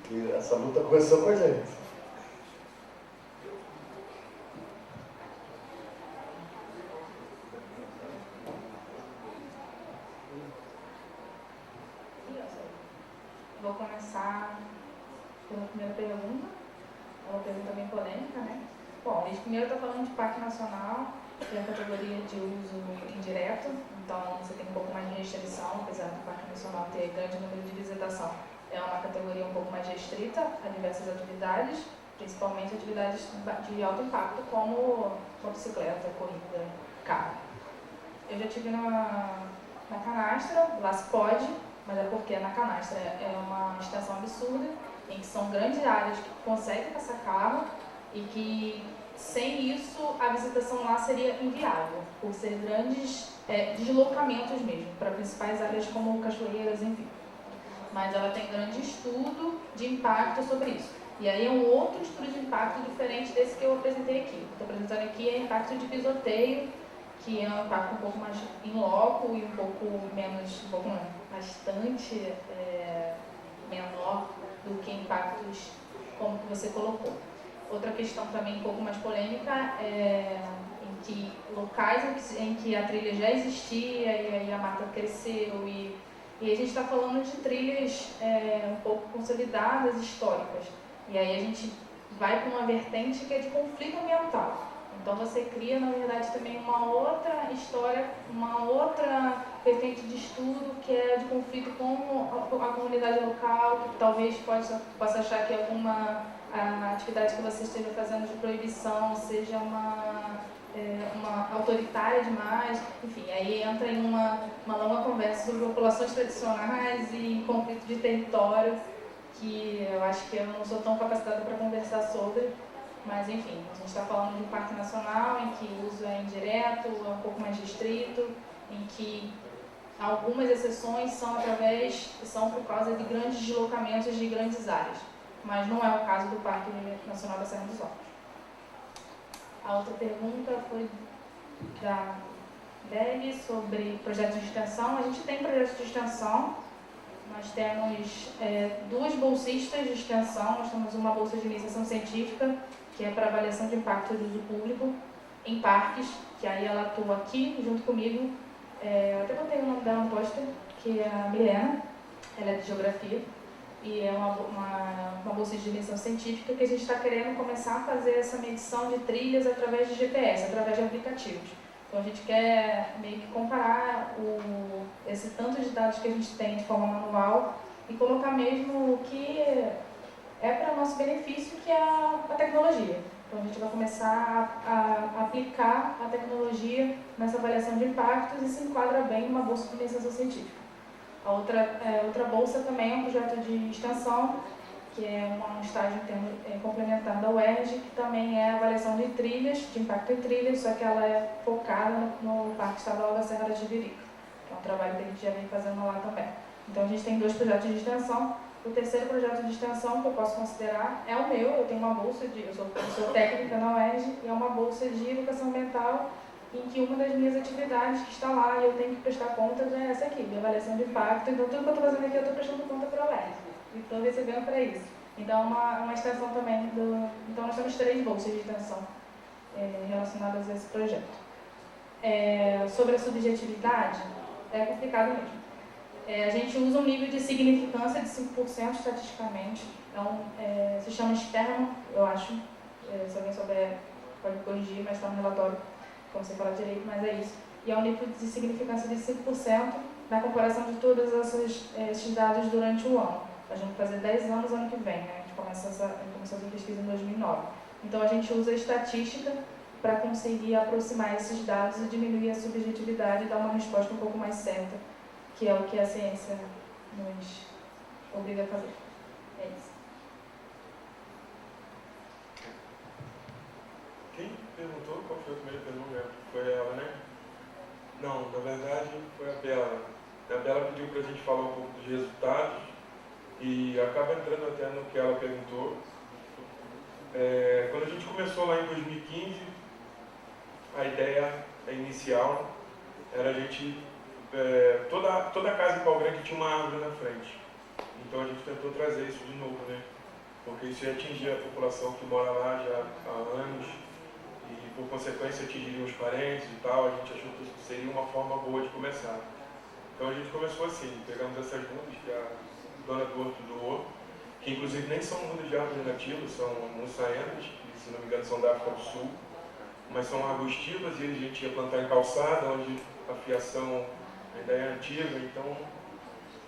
Que essa luta começou com a gente. Vou começar pela primeira pergunta. É uma pergunta bem polêmica, né? Bom, a gente primeiro está falando de Parque Nacional, que é a categoria de uso indireto, então você tem um pouco mais de restrição, apesar do Parque Nacional ter grande número de visitação. É uma categoria um pouco mais restrita a diversas atividades, principalmente atividades de alto impacto, como motocicleta, corrida, carro. Eu já estive na Canastra, lá se pode, mas é porque na Canastra é uma extensão absurda, em que são grandes áreas que conseguem passar carro e que, sem isso, a visitação lá seria inviável, por ser grandes deslocamentos mesmo, para principais áreas como cachoeiras, enfim. Mas ela tem grande estudo de impacto sobre isso. E aí é um outro estudo de impacto diferente desse que eu apresentei aqui. Estou apresentando aqui é impacto de pisoteio, que é um impacto um pouco mais in loco e um pouco bastante menor do que impactos como que você colocou. Outra questão também um pouco mais polêmica é em que locais em que a trilha já existia e aí a mata cresceu e a gente está falando de trilhas um pouco consolidadas, históricas. E aí a gente vai para uma vertente que é de conflito ambiental. Então você cria, na verdade, também uma outra história, uma outra vertente de estudo que é de conflito com a comunidade local, que talvez possa achar que alguma atividade que você esteja fazendo de proibição seja uma uma autoritária demais, enfim, aí entra em uma longa conversa sobre populações tradicionais e conflito de território, que eu acho que eu não sou tão capacitada para conversar sobre, mas enfim, a gente está falando de um parque nacional em que o uso é indireto, é um pouco mais restrito, em que algumas exceções são por causa de grandes deslocamentos de grandes áreas, mas não é o caso do Parque Nacional da Serra dos Ovos. A outra pergunta foi da Deli sobre projetos de extensão. A gente tem projetos de extensão, nós temos 2 bolsistas de extensão, nós temos uma bolsa de iniciação científica, que é para avaliação de impacto de uso público em parques, que aí ela atua aqui junto comigo. Eu até botei o nome dela no pôster, que é a Milena, ela é de geografia, e é uma bolsa de iniciação científica que a gente está querendo começar a fazer essa medição de trilhas através de GPS, através de aplicativos. Então a gente quer meio que comparar esse tanto de dados que a gente tem de forma manual e colocar mesmo o que é para o nosso benefício, que é a tecnologia. Então a gente vai começar a aplicar a tecnologia nessa avaliação de impactos e se enquadra bem numa bolsa de iniciação científica. A outra bolsa também é um projeto de extensão, que é um estágio complementar da UERJ, que também é a avaliação de trilhas, de impacto em trilhas, só que ela é focada no Parque Estadual da Serra da Tiririca, que é um trabalho que a gente já vem fazendo lá também. Então a gente tem 2 projetos de extensão. O terceiro projeto de extensão que eu posso considerar é o meu. Eu tenho uma bolsa eu sou técnica na UERJ, e é uma bolsa de educação ambiental, em que uma das minhas atividades que está lá e eu tenho que prestar contas é essa aqui, de avaliação de impacto. Então tudo que eu estou fazendo aqui eu estou prestando conta para a UERJ e estou recebendo para isso. Então é uma extensão também Então nós temos 3 bolsas de extensão relacionadas a esse projeto. Sobre a subjetividade, é complicado mesmo. A gente usa um nível de significância de 5% estatisticamente. Então, se chama Sperman, eu acho. Se alguém souber, pode me corrigir, mas está no relatório, como você fala direito, mas é isso. E é um nível de significância de 5% na comparação de todos esses dados durante o ano. A gente vai fazer 10 anos ano que vem, né? A gente começou essa pesquisa em 2009. Então, a gente usa a estatística para conseguir aproximar esses dados e diminuir a subjetividade e dar uma resposta um pouco mais certa, que é o que a ciência nos obriga a fazer. É isso. Quem perguntou? Qual foi a primeira pergunta? Foi ela, né? Não, na verdade foi a Bela. A Bela pediu para a gente falar um pouco dos resultados e acaba entrando até no que ela perguntou. Quando a gente começou lá em 2015, a ideia inicial era a gente... toda casa em Pau Grande tinha uma árvore na frente. Então a gente tentou trazer isso de novo, né? Porque isso ia atingir a população que mora lá já há anos e, por consequência, atingiria os parentes e tal. A gente achou que isso seria uma forma boa de começar. Então a gente começou assim, pegamos essas mudas que a dona do horto doou, que inclusive nem são mudas de árvores nativas, são mussaendas, que, se não me engano, são da África do Sul, mas são arbustivas e a gente ia plantar em calçada, onde a fiação ainda é antiga, então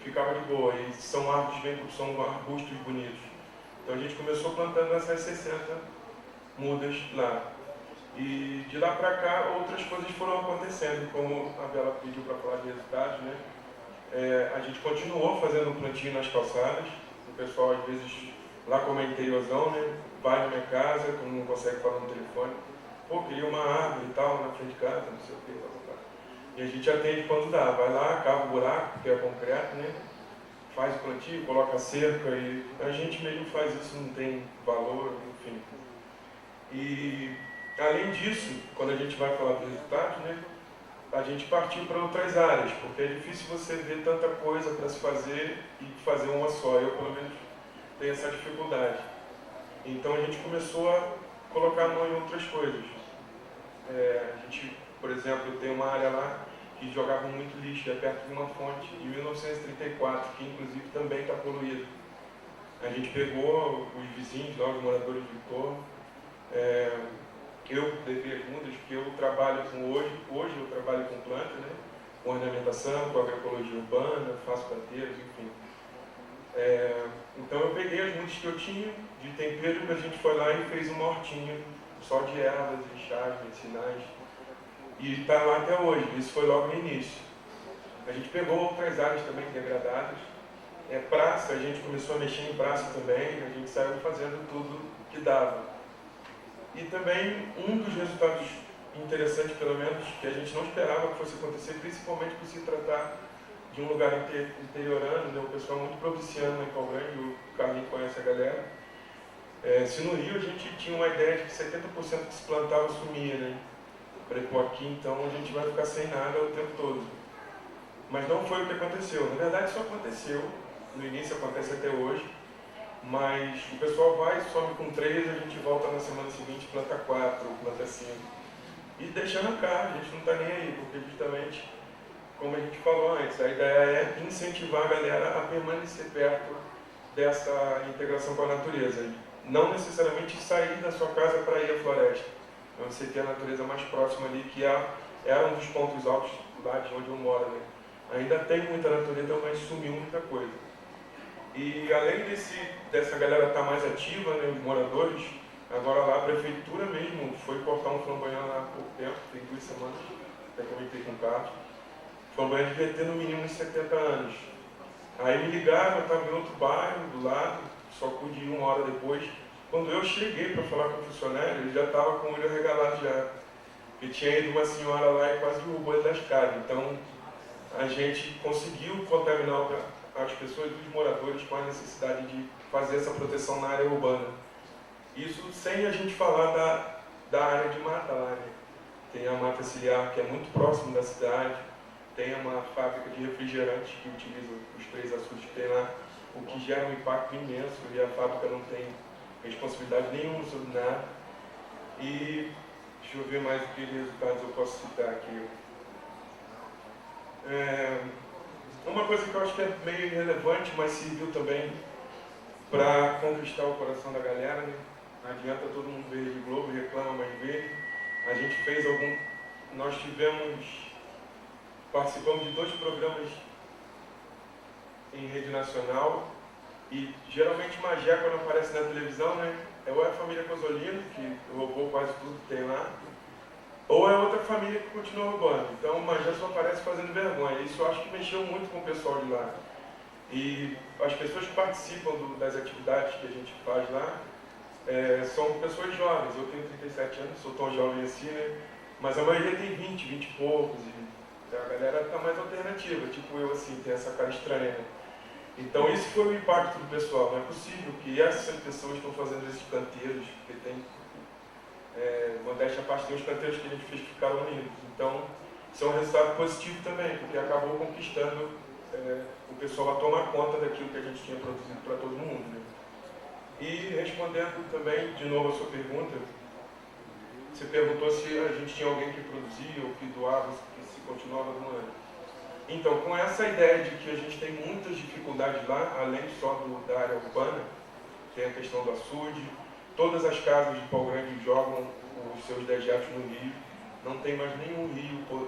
ficava de boa. E são arbustos bonitos. Então a gente começou plantando essas 60 mudas lá. E de lá para cá outras coisas foram acontecendo, como a Bela pediu para falar de resultados, né? A gente continuou fazendo plantio nas calçadas. O pessoal às vezes, lá como é interiorzão, né, vai na minha casa, como não consegue falar no telefone, pô, queria uma árvore e tal na frente de casa, não sei o que, e a gente atende quando dá, vai lá, cava o buraco, que é concreto, né? Faz o plantio, coloca a cerca e a gente mesmo faz isso, não tem valor, enfim. E além disso, quando a gente vai falar dos resultados, né? A gente partiu para outras áreas, porque é difícil você ver tanta coisa para se fazer e fazer uma só. Eu, pelo menos, tenho essa dificuldade. Então a gente começou a colocar a mão em outras coisas. A gente, por exemplo, tem uma área lá que jogava muito lixo, é perto de uma fonte, em 1934, que inclusive também está poluída. A gente pegou os vizinhos lá, os moradores do entorno. Eu levei as mudas, porque eu trabalho com hoje eu trabalho com planta, né? Com ornamentação, com agroecologia urbana, faço canteiros, enfim. Então eu peguei as mudas que eu tinha de tempero e a gente foi lá e fez uma hortinha só de ervas e chás medicinais. E está lá até hoje, isso foi logo no início. A gente pegou outras áreas também degradadas. Praça, a gente começou a mexer em praça também, a gente saiu fazendo tudo que dava. E também um dos resultados interessantes, pelo menos, que a gente não esperava que fosse acontecer, principalmente por se tratar de um lugar interiorano, né? O pessoal muito provinciano em Pau Grande, o Carlinhos conhece a galera. Se no Rio a gente tinha uma ideia de que 70% que se plantava sumia, né? Falei, pô, aqui então a gente vai ficar sem nada o tempo todo. Mas não foi o que aconteceu. Na verdade, isso aconteceu. No início, acontece até hoje. Mas o pessoal vai, some com 3, a gente volta na semana seguinte, planta 4, planta 5. E deixa arrancar, a gente não está nem aí, porque justamente, como a gente falou antes, a ideia é incentivar a galera a permanecer perto dessa integração com a natureza. Não necessariamente sair da sua casa para ir à floresta. Então, você ter a natureza mais próxima ali, que era um dos pontos altos lá de onde eu moro, né? Ainda tem muita natureza, mas sumiu muita coisa. E além dessa galera estar mais ativa, né, os moradores, agora lá a prefeitura mesmo foi cortar um flamboyant lá há pouco tempo, tem 2 semanas, até comentei com o Carlos. O flamboyant devia ter no mínimo uns 70 anos. Aí me ligaram, eu estava em outro bairro do lado, só pude ir 1 hora depois. Quando eu cheguei para falar com o funcionário, ele já estava com o olho arregalado já. Porque tinha ido uma senhora lá e quase derrubou ele da escada. Então a gente conseguiu contaminar as pessoas e os moradores com a necessidade de fazer essa proteção na área urbana. Isso sem a gente falar da área de mata lá, né? Tem a mata ciliar, que é muito próximo da cidade, tem uma fábrica de refrigerantes que utiliza os 3 açudes que tem lá, o que gera um impacto imenso e a fábrica não tem responsabilidade nenhuma sobre nada. E deixa eu ver mais o que resultados eu posso citar aqui. Uma coisa que eu acho que é meio irrelevante, mas serviu também para conquistar o coração da galera, né? Não adianta todo mundo ver Rede Globo, reclama, mas vê. A gente fez nós participamos de 2 programas em rede nacional e geralmente Magé, quando aparece na televisão, né? Ou é a família Cosolino, que roubou quase tudo que tem lá, ou é outra família que continua roubando. Então o Magé só aparece fazendo vergonha. Isso eu acho que mexeu muito com o pessoal de lá. E as pessoas que participam das atividades que a gente faz lá são pessoas jovens. Eu tenho 37 anos, sou tão jovem assim, né? Mas a maioria tem 20 e poucos. E a galera está mais alternativa, tipo eu assim, tem essa cara estranha, né? Então isso foi o impacto do pessoal. Não é possível que essas pessoas estão fazendo esses canteiros, porque tem... modéstia à parte, tem os canteiros que a gente fez que ficaram unidos. Então, isso é um resultado positivo também, porque acabou conquistando o pessoal a tomar conta daquilo que a gente tinha produzido para todo mundo, né? E respondendo também, de novo, a sua pergunta, você perguntou se a gente tinha alguém que produzia ou que doava, que se continuava doando. Então, com essa ideia de que a gente tem muitas dificuldades lá, além só da área urbana, tem a questão do açude, todas as casas de Pau Grande jogam os seus dejetos no rio, não tem mais nenhum rio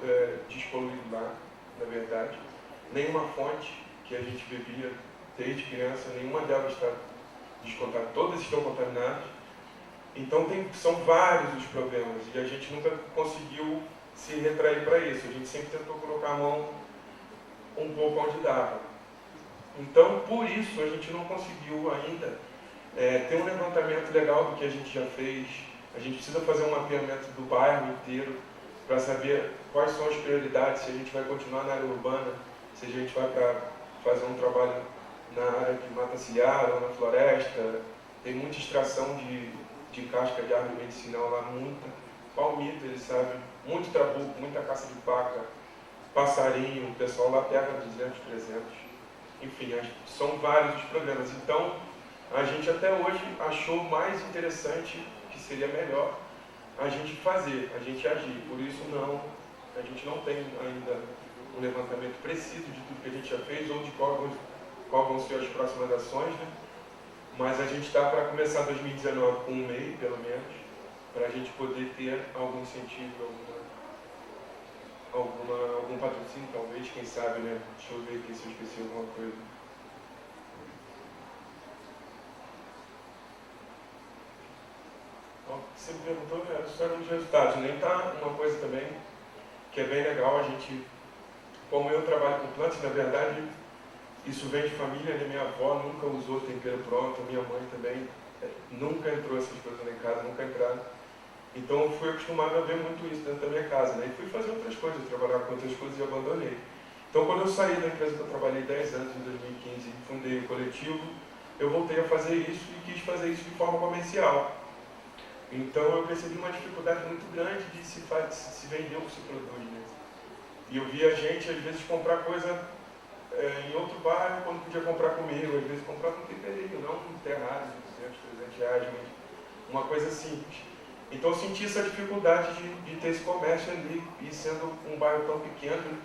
despoluído lá, na verdade, nenhuma fonte que a gente bebia desde criança, nenhuma delas está descontada, todas estão contaminadas. Então são vários os problemas e a gente nunca conseguiu se retrair para isso, a gente sempre tentou colocar a mão um pouco onde dava. Então, por isso, a gente não conseguiu ainda ter um levantamento legal do que a gente já fez. A gente precisa fazer um mapeamento do bairro inteiro para saber quais são as prioridades, se a gente vai continuar na área urbana, se a gente vai para fazer um trabalho na área de mata ciliar ou na floresta. Tem muita extração de casca de árvore medicinal lá, muita palmito, eles sabem, muito trabuco, muita caça de paca, passarinho, o pessoal lá pega 200, 300. Enfim, são vários os problemas. Então, a gente até hoje achou mais interessante, que seria melhor, a gente fazer, a gente agir. Por isso a gente não tem ainda um levantamento preciso de tudo que a gente já fez ou de qual vão ser as próximas ações, né? Mas a gente está para começar 2019 com um MEI, pelo menos, para a gente poder ter algum incentivo, algum patrocínio, talvez, quem sabe, né? Deixa eu ver aqui se eu esqueci alguma coisa. Você me perguntou, isso era um dos resultados, nem tá uma coisa também que é bem legal, a gente, como eu trabalho com plantas, na verdade, isso vem de família, né? Minha avó nunca usou tempero pronto, minha mãe também nunca entrou essas coisas lá em casa, nunca entraram. Então eu fui acostumado a ver muito isso dentro da minha casa, né? E fui fazer outras coisas, trabalhar com outras coisas e abandonei. Então quando eu saí da empresa que eu trabalhei 10 anos, em 2015, e fundei o coletivo, eu voltei a fazer isso e quis fazer isso de forma comercial. Então eu percebi uma dificuldade muito grande de se vender o que se produz, né? E eu via gente, às vezes, comprar coisa em outro bairro, quando podia comprar comigo. Às vezes comprava um temperinho, não um terrário de 200, 300 reais, mas uma coisa simples. Então eu senti essa dificuldade de ter esse comércio ali, e sendo um bairro tão pequeno.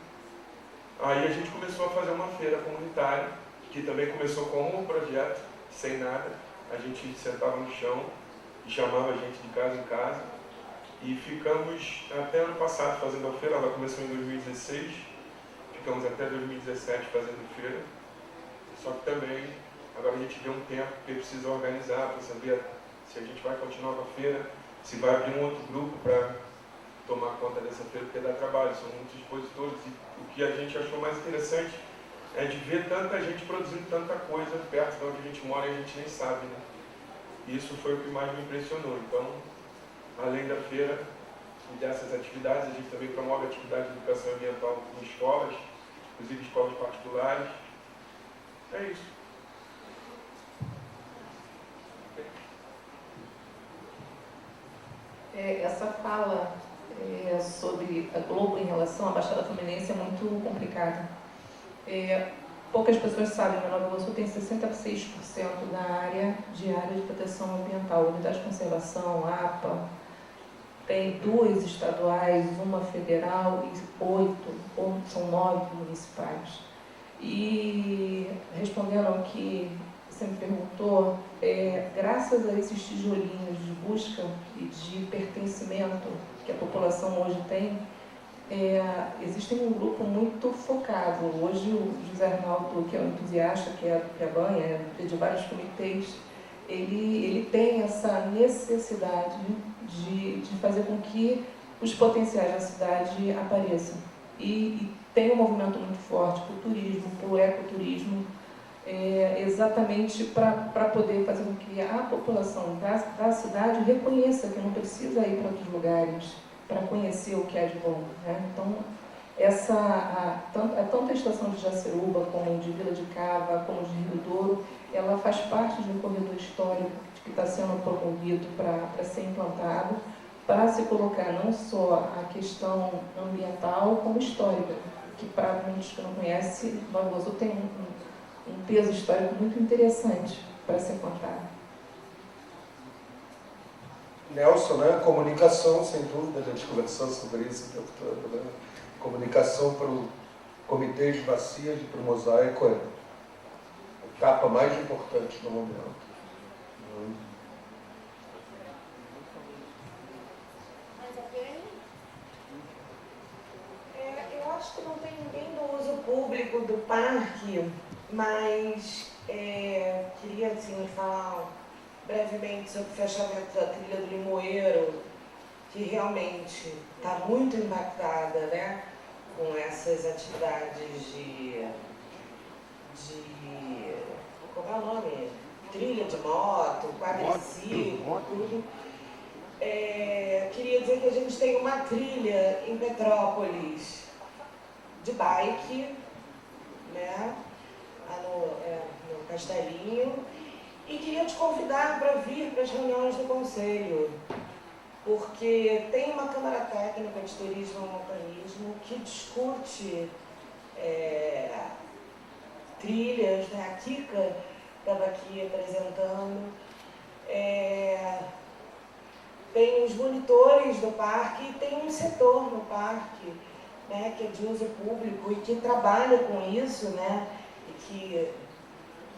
Aí a gente começou a fazer uma feira comunitária, que também começou como um projeto, sem nada. A gente sentava no chão e chamava a gente de casa em casa. E ficamos até ano passado fazendo a feira, ela começou em 2016, ficamos até 2017 fazendo feira. Só que também, agora a gente deu um tempo porque precisa organizar, para saber se a gente vai continuar com a feira, se vai abrir um outro grupo para tomar conta dessa feira, porque dá trabalho, são muitos expositores. E o que a gente achou mais interessante é de ver tanta gente produzindo tanta coisa perto de onde a gente mora e a gente nem sabe, né? Isso foi o que mais me impressionou. Então, além da feira e dessas atividades, a gente também promove atividade de educação ambiental em escolas, inclusive escolas particulares. É isso. Essa fala sobre a Globo em relação à Baixada Fluminense é muito complicada. Poucas pessoas sabem, mas Nova Iguaçu tem 66% da área de proteção ambiental, unidade de conservação, APA, tem 2 estaduais, uma federal e 8, ou são 9 municipais. E respondendo ao que você me perguntou, graças a esses tijolinhos de busca e de pertencimento que a população hoje tem, existe um grupo muito focado. Hoje o José Arnaldo, que é um entusiasta, que é do Piabanha, de vários comitês, ele tem essa necessidade de fazer com que os potenciais da cidade apareçam. E tem um movimento muito forte para o turismo, para o ecoturismo, exatamente para poder fazer com que a população da cidade reconheça que não precisa ir para outros lugares para conhecer o que há de bom, né? Então, tanto a estação de Jaceruba, como de Vila de Cava, como de Rio Douro, ela faz parte de um corredor histórico que está sendo promovido para ser implantado, para se colocar não só a questão ambiental, como histórica, que para muitos que não conhecem, Nova Iguaçu tem um peso histórico muito interessante para ser contado. Nelson, né? Comunicação, sem dúvida, a gente conversou sobre isso o tempo todo, né? Comunicação para o Comitê de Bacias e para o Mosaico é a etapa mais importante do momento. Eu acho que não tem ninguém do uso público do parque, mas queria assim, falar brevemente sobre o fechamento da trilha do Limoeiro, que realmente está muito impactada, né, com essas atividades de como é o nome? Trilha de moto, quadriciclo, tudo. Queria dizer que a gente tem uma trilha em Petrópolis de bike, né, no Castelinho, e queria te convidar para vir para as reuniões do Conselho, porque tem uma Câmara Técnica de Turismo e Montanismo que discute trilhas, né? A Kika estava aqui apresentando. Tem os monitores do parque e tem um setor no parque, né, que é de uso público e que trabalha com isso, né, e que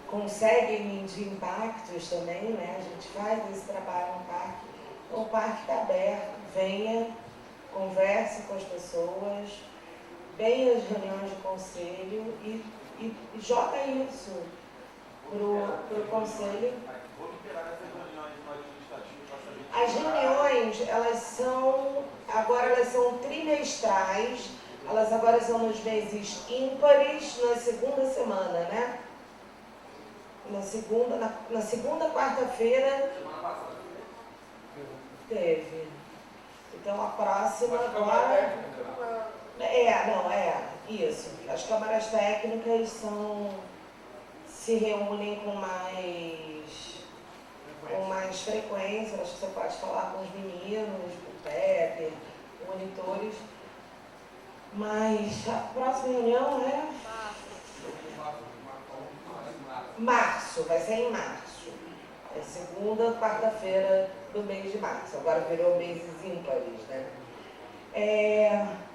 consegue medir impactos também, né? A gente faz esse trabalho no parque. Então, o parque está aberto, venha, converse com as pessoas, venha às reuniões do conselho e joga isso para o conselho. As reuniões agora elas são trimestrais, elas agora são nos meses ímpares, na segunda semana, né? Na segunda quarta-feira teve. Então a próxima agora. Isso. As câmaras técnicas se reúnem com mais frequência, acho que você pode falar com os meninos, com o Pepe, monitores. Mas a próxima reunião é março, vai ser em março. É segunda quarta-feira do mês de março. Agora virou meses ímpares, né?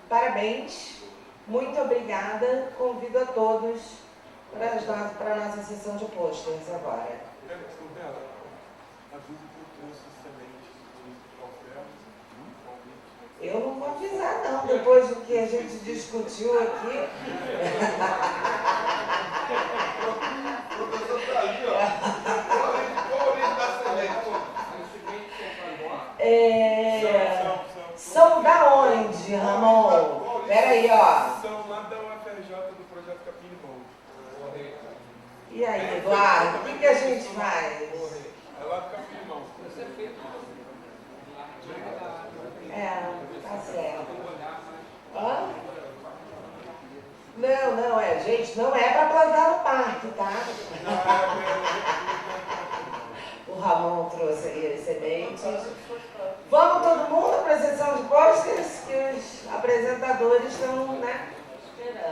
Parabéns, muito obrigada. Convido a todos para a nossa sessão de posters agora. Eu não vou avisar não, depois do que a gente discutiu aqui. O professor está ali, ó. Qual orientação São da onde, Ramon? Peraí, ó. São lá da UFRJ do projeto Capim Limão. E aí, Eduardo, o que a gente faz? É lá do Capim Limão. Tá certo. Hã? Não, gente, não é para plantar no parque, tá? O Ramon trouxe aí as sementes. Vamos todo mundo para a sessão de posters, que os apresentadores estão